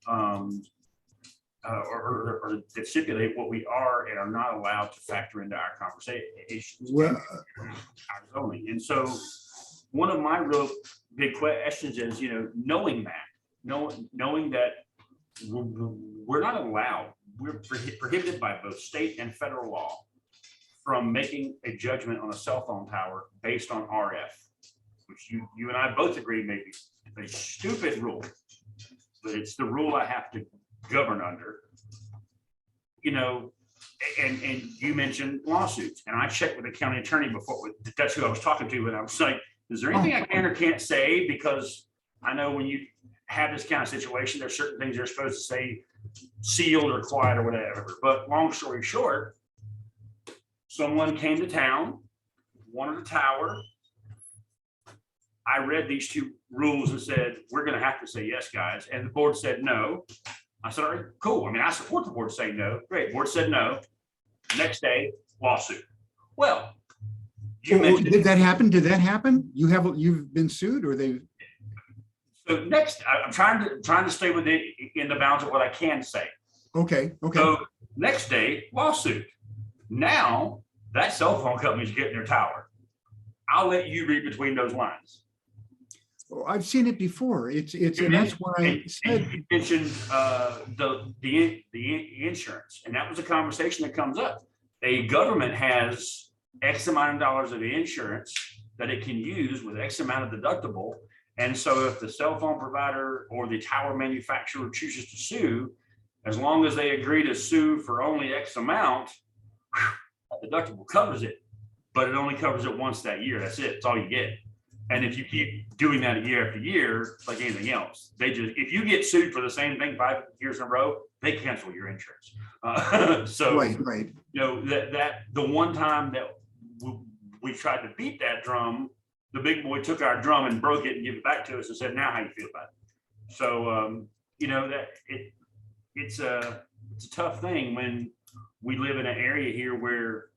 or that stipulate what we are and are not allowed to factor into our conversations. Well, Only. And so one of my real big questions is, knowing that we're not allowed, we're prohibited by both state and federal law from making a judgment on a cell phone tower based on RF, which you and I both agree may be a stupid rule, but it's the rule I have to govern under. And you mentioned lawsuits, and I checked with the county attorney before. That's who I was talking to, and I was like, is there anything I can or can't say? Because I know when you have this kind of situation, there's certain things you're supposed to say sealed or quiet or whatever. But long story short, someone came to town, wanted a tower. I read these two rules and said, we're going to have to say yes, guys. And the board said no. I said, all right, cool. I mean, I support the board saying no. Great. Board said no. Next day, lawsuit. Well, did that happen? Did that happen? You've been sued, or they? So next, I'm trying to stay in the bounds of what I can say. Okay. So next day, lawsuit. Now that cell phone company's getting their tower. I'll let you read between those lines. Oh, I've seen it before. It's and that's what I said. You mentioned the insurance, and that was a conversation that comes up. A government has X amount of dollars of insurance that it can use with X amount of deductible. And so if the cell phone provider or the tower manufacturer chooses to sue, as long as they agree to sue for only X amount, that deductible covers it, but it only covers it once that year. That's it. It's all you get. And if you keep doing that year after year, it's like anything else. If you get sued for the same thing 5 years in a row, they cancel your insurance. So Right. That the one time that we tried to beat that drum, the big boy took our drum and broke it and gave it back to us and said, now how you feel about it? So, that it's a tough thing when we live in an area here where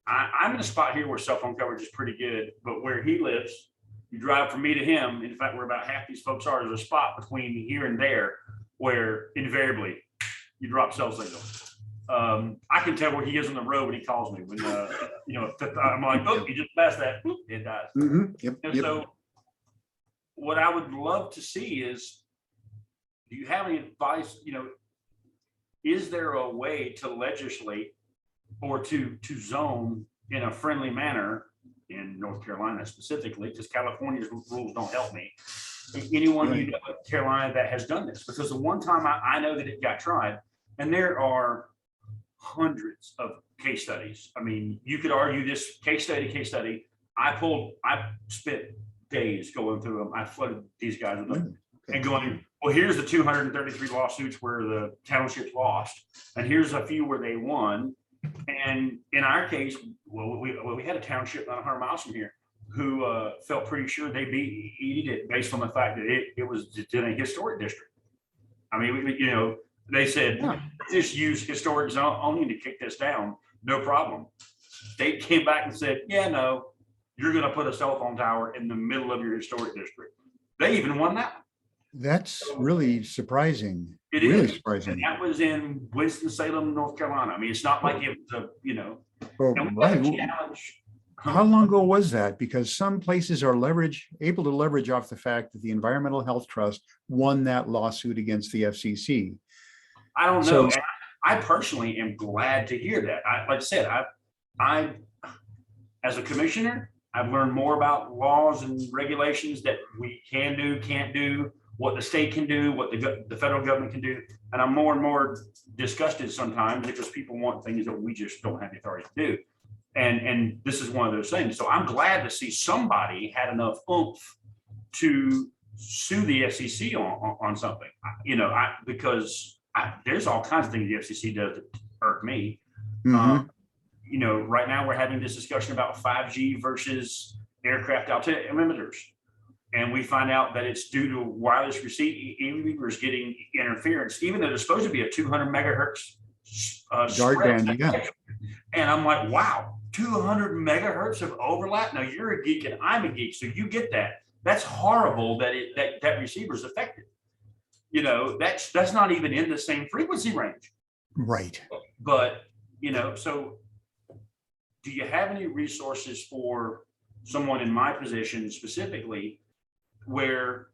I'm in a spot here where cell phone coverage is pretty good, but where he lives, you drive from me to him. In fact, where about half these folks are, there's a spot between here and there where invariably you drop cell signal. I can tell where he is on the road when he calls me. When I'm like, oh, you just passed that, it dies. Mm-hmm. Yep. So what I would love to see is, do you have any advice? Is there a way to legislate or to zone in a friendly manner in North Carolina specifically, because California's rules don't help me. Anyone you know in Carolina that has done this, because the one time I know that it got tried, and there are hundreds of case studies. I mean, you could argue this case study. I spent days going through them. I flooded these guys with them and going, well, here's the 233 lawsuits where the townships lost, and here's a few where they won. And in our case, we had a township not 100 miles from here who felt pretty sure they beat it based on the fact that it was in a historic district. I mean, they said, just use historic zoning to kick this down, no problem. They came back and said, yeah, no, you're going to put a cell phone tower in the middle of your historic district. They even won that. That's really surprising. It Really is. surprising. And that was in Winston-Salem, North Carolina. I mean, it's not like it was Well, and we have right. a challenge. How long ago was that? Because some places are able to leverage off the fact that the Environmental Health Trust won that lawsuit against the FCC. I don't So- know. And I personally am glad to hear that. Like I said, I, as a commissioner, I've learned more about laws and regulations that we can do, can't do, what the state can do, what the federal government can do. And I'm more and more disgusted sometimes because people want things that we just don't have the authority to do. And this is one of those things. So I'm glad to see somebody had enough oomph to sue the FCC on something, because there's all kinds of things the FCC does that hurt me. Mhm. Right now we're having this discussion about 5G versus aircraft altimeters. And we find out that it's due to wireless receivers getting interference, even though there's supposed to be a 200 megahertz Guard spread. band, yeah. And I'm like, wow, 200 megahertz of overlap. Now you're a geek and I'm a geek, so you get that. That's horrible that that receiver is affected. That's not even in the same frequency range. Right. But so do you have any resources for someone in my position specifically where,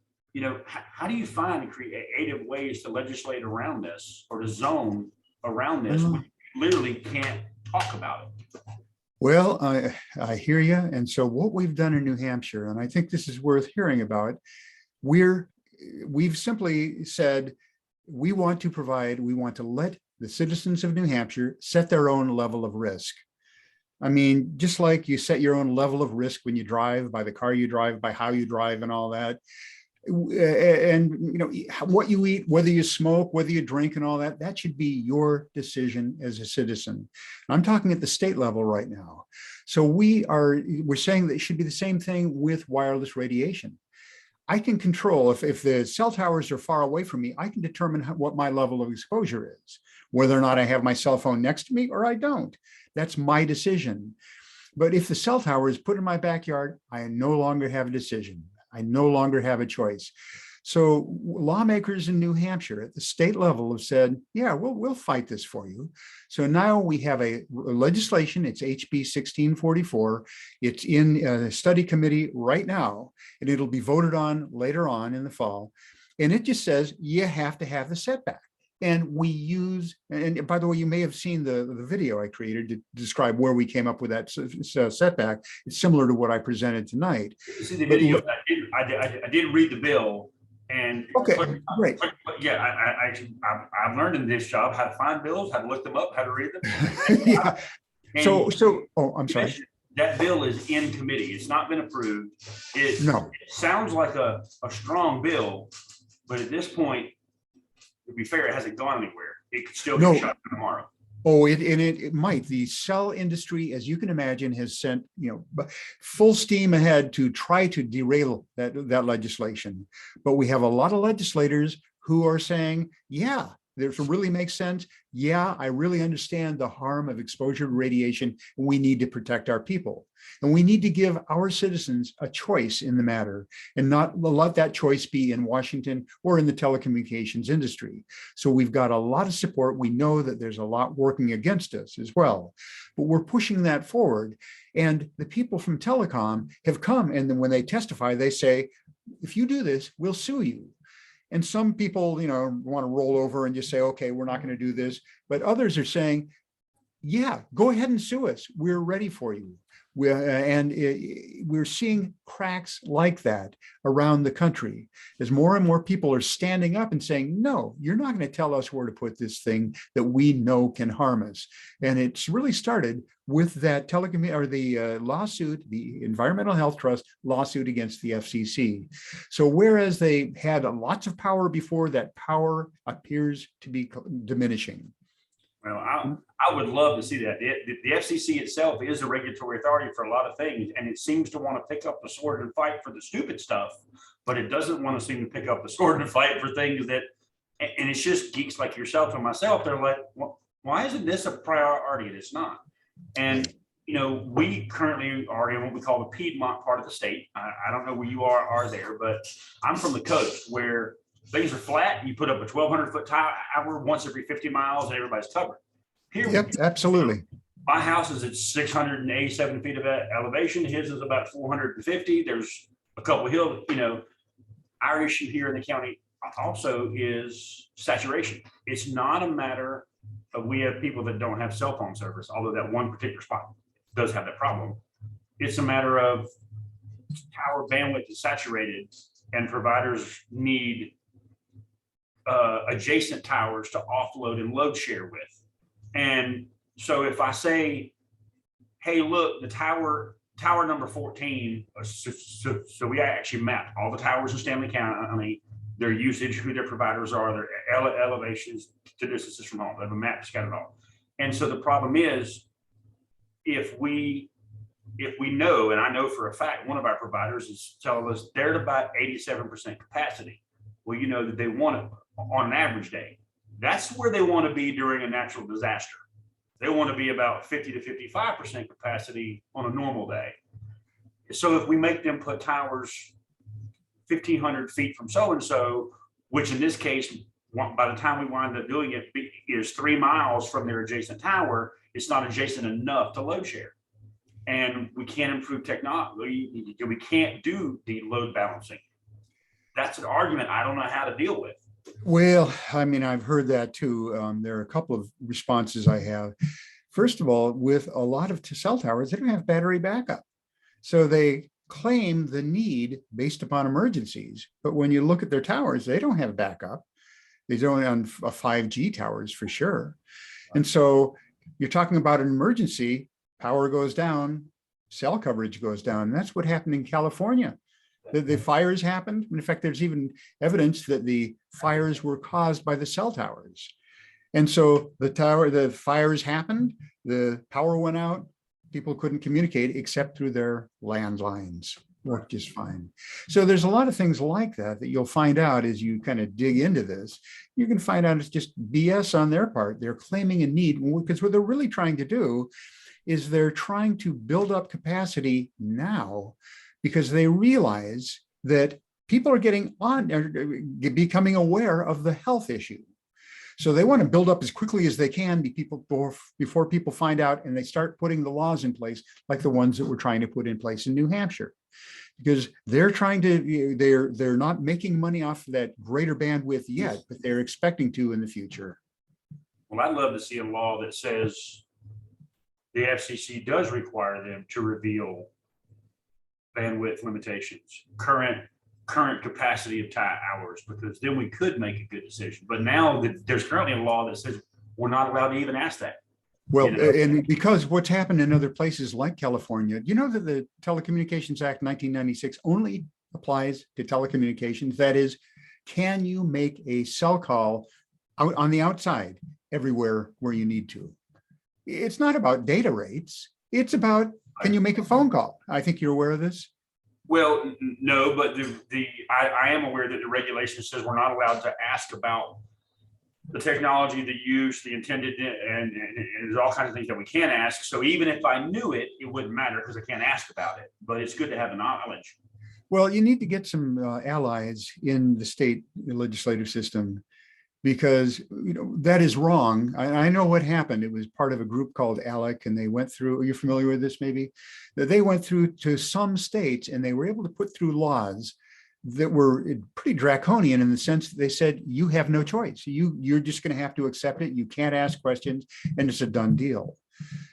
how do you find creative ways to legislate around this or to zone around this when you literally can't talk about it? Well, I hear you. And so what we've done in New Hampshire, and I think this is worth hearing about, we've simply said, we want to let the citizens of New Hampshire set their own level of risk. I mean, just like you set your own level of risk when you drive, by the car you drive, by how you drive and all that. And what you eat, whether you smoke, whether you drink and all that, that should be your decision as a citizen. I'm talking at the state level right now. So we're saying that it should be the same thing with wireless radiation. I can control, if the cell towers are far away from me, I can determine what my level of exposure is, whether or not I have my cell phone next to me or I don't. That's my decision. But if the cell tower is put in my backyard, I no longer have a decision. I no longer have a choice. So lawmakers in New Hampshire at the state level have said, yeah, we'll fight this for you. So now we have a legislation, it's HB 1644. It's in a study committee right now, and it'll be voted on later on in the fall. And it just says you have to have the setback. And we use, and by the way, you may have seen the video I created to describe where we came up with that setback. It's similar to what I presented tonight. See the video, I did read the bill. And okay, great. But yeah, I've learned in this job how to find bills, how to look them up, how to read them. Yeah. So, I'm sorry. That bill is in committee. It's not been approved. It sounds like a strong bill, but at this point, to be fair, it hasn't gone anywhere. It could still get shut tomorrow. Oh, it might. The cell industry, as you can imagine, has sent full steam ahead to try to derail that legislation. But we have a lot of legislators who are saying, yeah, this really makes sense. Yeah, I really understand the harm of exposure to radiation, and we need to protect our people. And we need to give our citizens a choice in the matter and not let that choice be in Washington or in the telecommunications industry. So we've got a lot of support. We know that there's a lot working against us as well, but we're pushing that forward. And the people from Telecom have come, and then when they testify, they say, if you do this, we'll sue you. And some people, want to roll over and just say, okay, we're not going to do this. But others are saying, yeah, go ahead and sue us. We're ready for you. We're seeing cracks like that around the country as more and more people are standing up and saying, no, you're not going to tell us where to put this thing that we know can harm us. And it's really started with that lawsuit, the Environmental Health Trust lawsuit against the FCC. So whereas they had lots of power before, that power appears to be diminishing. Well, I would love to see that. The FCC itself is a regulatory authority for a lot of things, and it seems to want to pick up the sword and fight for the stupid stuff, but it doesn't want to seem to pick up the sword and fight for things that, and it's just geeks like yourself and myself. They're like, well, why isn't this a priority? It's not. And we currently are in what we call the Piedmont part of the state. I don't know where you are there, but I'm from the coast where things are flat. You put up a 1,200-foot tower once every 50 miles and everybody's covered. Here, Yep, absolutely. my house is at 687 feet of elevation. His is about 450. There's a couple of hills, our issue here in the county also is saturation. It's not a matter of we have people that don't have cell phone service, although that one particular spot does have that problem. It's a matter of tower bandwidth is saturated and providers need adjacent towers to offload and load share with. And so if I say, hey, look, the tower number 14, so we actually mapped all the towers in Stanley County, their usage, who their providers are, their elevations to distances from home. They have a map, scattered all. And so the problem is, if we know, and I know for a fact, one of our providers is telling us they're at about 87% capacity. Well, you know that they want it on an average day. That's where they want to be during a natural disaster. They want to be about 50 to 55% capacity on a normal day. So if we make them put towers 1,500 feet from so-and-so, which in this case, by the time we wind up doing it, is 3 miles from their adjacent tower, it's not adjacent enough to load share. And we can't improve technology. We can't do the load balancing. That's an argument I don't know how to deal with. Well, I mean, I've heard that too. There are a couple of responses I have. First of all, with a lot of cell towers, they don't have battery backup. So they claim the need based upon emergencies. But when you look at their towers, they don't have backup. They're only on 5G towers for sure. And so you're talking about an emergency, power goes down, cell coverage goes down. And that's what happened in California. The fires happened. In fact, there's even evidence that the fires were caused by the cell towers. And so the fires happened, the power went out, people couldn't communicate except through their landlines. Worked just fine. So there's a lot of things like that you'll find out as you kind of dig into this. You can find out it's just BS on their part. They're claiming a need, because what they're really trying to do is they're trying to build up capacity now, because they realize that people are becoming aware of the health issue. So they want to build up as quickly as they can before people find out and they start putting the laws in place, like the ones that we're trying to put in place in New Hampshire. Because they're not making money off that greater bandwidth yet, but they're expecting to in the future. Well, I'd love to see a law that says the FCC does require them to reveal bandwidth limitations, current capacity of hours, because then we could make a good decision. But now there's currently a law that says we're not allowed to even ask that. Well, and because what's happened in other places like California, you know that the Telecommunications Act 1996 only applies to telecommunications. That is, can you make a cell call out on the outside everywhere where you need to? It's not about data rates. It's about, can you make a phone call? I think you're aware of this. Well, no, but I am aware that the regulation says we're not allowed to ask about the technology, the use, the intended, and there's all kinds of things that we can't ask. So even if I knew it, it wouldn't matter because I can't ask about it. But it's good to have the knowledge. Well, you need to get some allies in the state legislative system, because that is wrong. I know what happened. It was part of a group called ALEC, and they went through, are you familiar with this maybe? That they went through to some states and they were able to put through laws that were pretty draconian in the sense that they said, you have no choice. You're just going to have to accept it. You can't ask questions, and it's a done deal.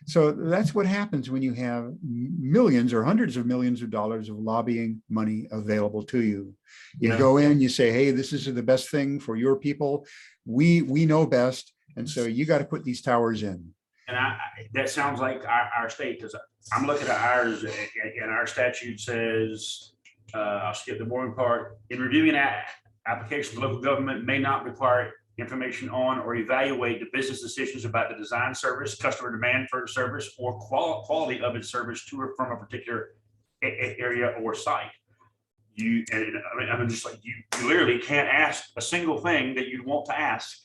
So that's what happens when you have millions or hundreds of millions of dollars of lobbying money available to you. You go in, you say, hey, this is the best thing for your people. We know best. And so you got to put these towers in. And that sounds like our state, because I'm looking at ours, and our statute says, I'll skip the boring part. In reviewing an application, the local government may not require information on or evaluate the business decisions about the design, service, customer demand for service, or quality of its service to or from a particular area or site. I'm just like, you literally can't ask a single thing that you'd want to ask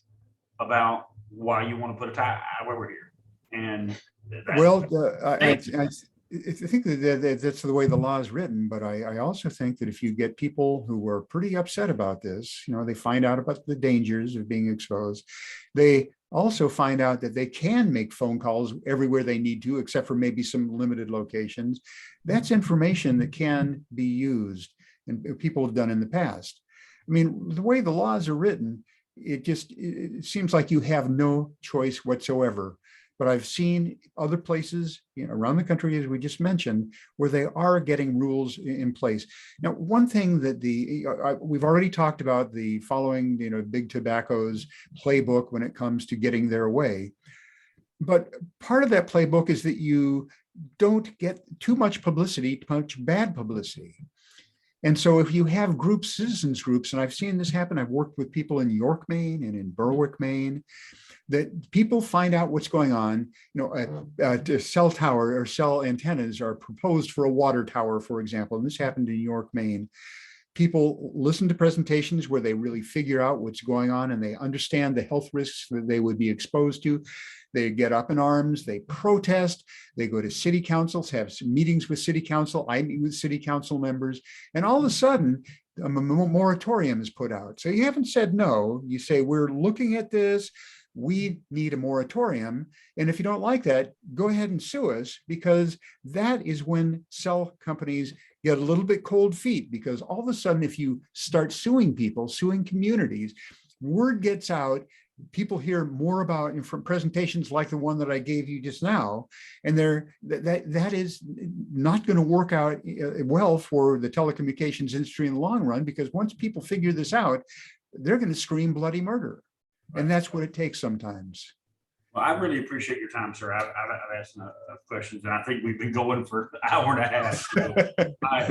about why you want to put a tower where we're here. And Well, I think that that's the way the law is written, but I also think that if you get people who are pretty upset about this, they find out about the dangers of being exposed. They also find out that they can make phone calls everywhere they need to, except for maybe some limited locations. That's information that can be used, and people have done in the past. I mean, the way the laws are written, it seems like you have no choice whatsoever. But I've seen other places around the country, as we just mentioned, where they are getting rules in place. Now, one thing that we've already talked about the following, big tobacco's playbook when it comes to getting their way. But part of that playbook is that you don't get too much publicity, too much bad publicity. And so if you have groups, citizens groups, and I've seen this happen, I've worked with people in York, Maine and in Berwick, Maine, that people find out what's going on. A cell tower or cell antennas are proposed for a water tower, for example, and this happened in York, Maine. People listen to presentations where they really figure out what's going on and they understand the health risks that they would be exposed to. They get up in arms, they protest, they go to city councils, have some meetings with city council. I meet with city council members, and all of a sudden, a moratorium is put out. So you haven't said no, you say, we're looking at this, we need a moratorium. And if you don't like that, go ahead and sue us, because that is when cell companies get a little bit cold feet, because all of a sudden, if you start suing people, suing communities, word gets out, people hear more about from presentations like the one that I gave you just now, and that is not going to work out well for the telecommunications industry in the long run, because once people figure this out, they're going to scream bloody murder. And that's what it takes sometimes. Well, I really appreciate your time, sir. I've asked enough questions, and I think we've been going for an hour and a half. So I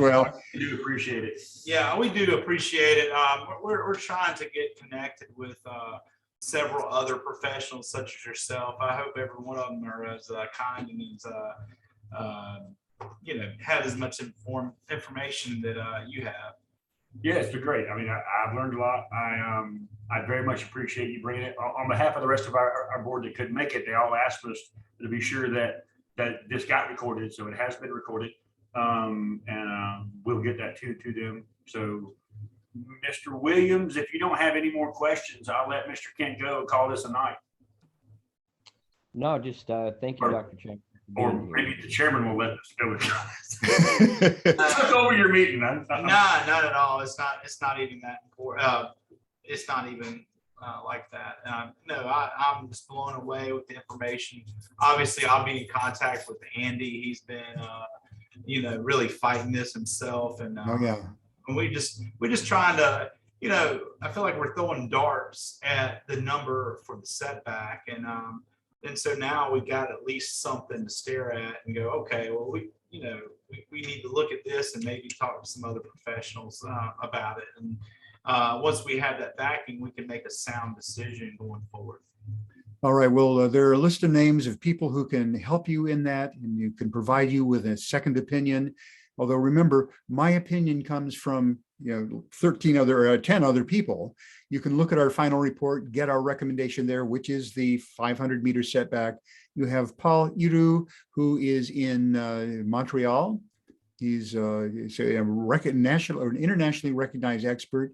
do appreciate it. Yeah, we do appreciate it. We're trying to get connected with several other professionals such as yourself. I hope every one of them are as kind and as have as much information that you have. Yes, they're great. I mean, I've learned a lot. I very much appreciate you bringing it. On behalf of the rest of our board that couldn't make it, they all asked us to be sure that this got recorded, so it has been recorded, and we'll get that to them. So, Mr. Williams, if you don't have any more questions, I'll let Mr. Kent go and call this a night. No, just thank you, Dr. Chamberlin. Or maybe the chairman will let us go. Took over your meeting. Nah, not at all. It's not even that important. It's not even like that. No, I'm just blown away with the information. Obviously, I'll be in contact with Andy. He's been, really fighting this himself, and and we just trying to, I feel like we're throwing darts at the number for the setback, and so now we got at least something to stare at and go, okay, well, we need to look at this and maybe talk to some other professionals about it. And once we have that backing, we can make a sound decision going forward. All right. Well, there are a list of names of people who can help you in that, and you can provide you with a second opinion. Although remember, my opinion comes from 10 other people. You can look at our final report, get our recommendation there, which is the 500-meter setback. You have Paul Iru, who is in Montreal. He's a national or an internationally recognized expert.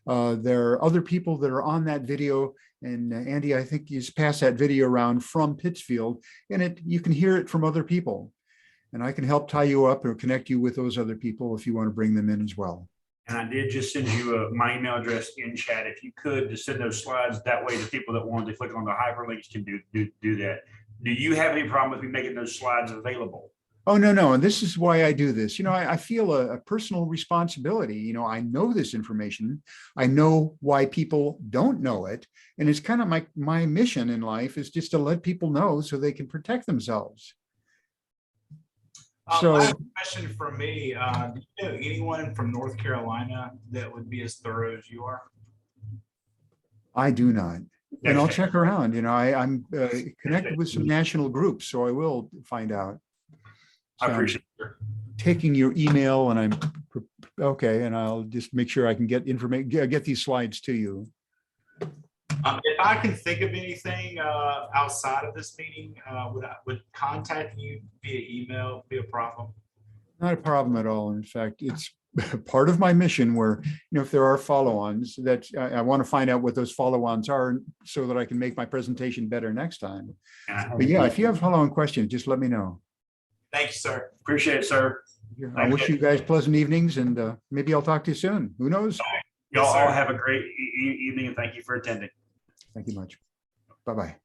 There are other people that are on that video, and Andy, I think he's passed that video around from Pittsfield, and you can hear it from other people. And I can help tie you up or connect you with those other people if you want to bring them in as well. And I did just send you my email address in chat. If you could just send those slides, that way the people that wanted to click on the hyperlinks can do that. Do you have any problem with me making those slides available? Oh, no. And this is why I do this. I feel a personal responsibility. I know this information. I know why people don't know it. And it's kind of my mission in life is just to let people know so they can protect themselves. So, last question from me. Do you know anyone from North Carolina that would be as thorough as you are? I do not. And I'll check around. I'm connected with some national groups, so I will find out. So I appreciate it. Taking your email, and I'm okay, and I'll just make sure I can get information, get these slides to you. If I can think of anything outside of this meeting, would contacting you via email be a problem? Not a problem at all. In fact, it's part of my mission where, if there are follow-ons, that I want to find out what those follow-ons are so that I can make my presentation better next time. But yeah, if you have follow-on questions, just let me know. Thank you, sir. Appreciate it, sir. I wish you guys pleasant evenings, and maybe I'll talk to you soon. Who knows? Y'all Yes, sir. all have a great evening and thank you for attending. Thank you much. Bye-bye.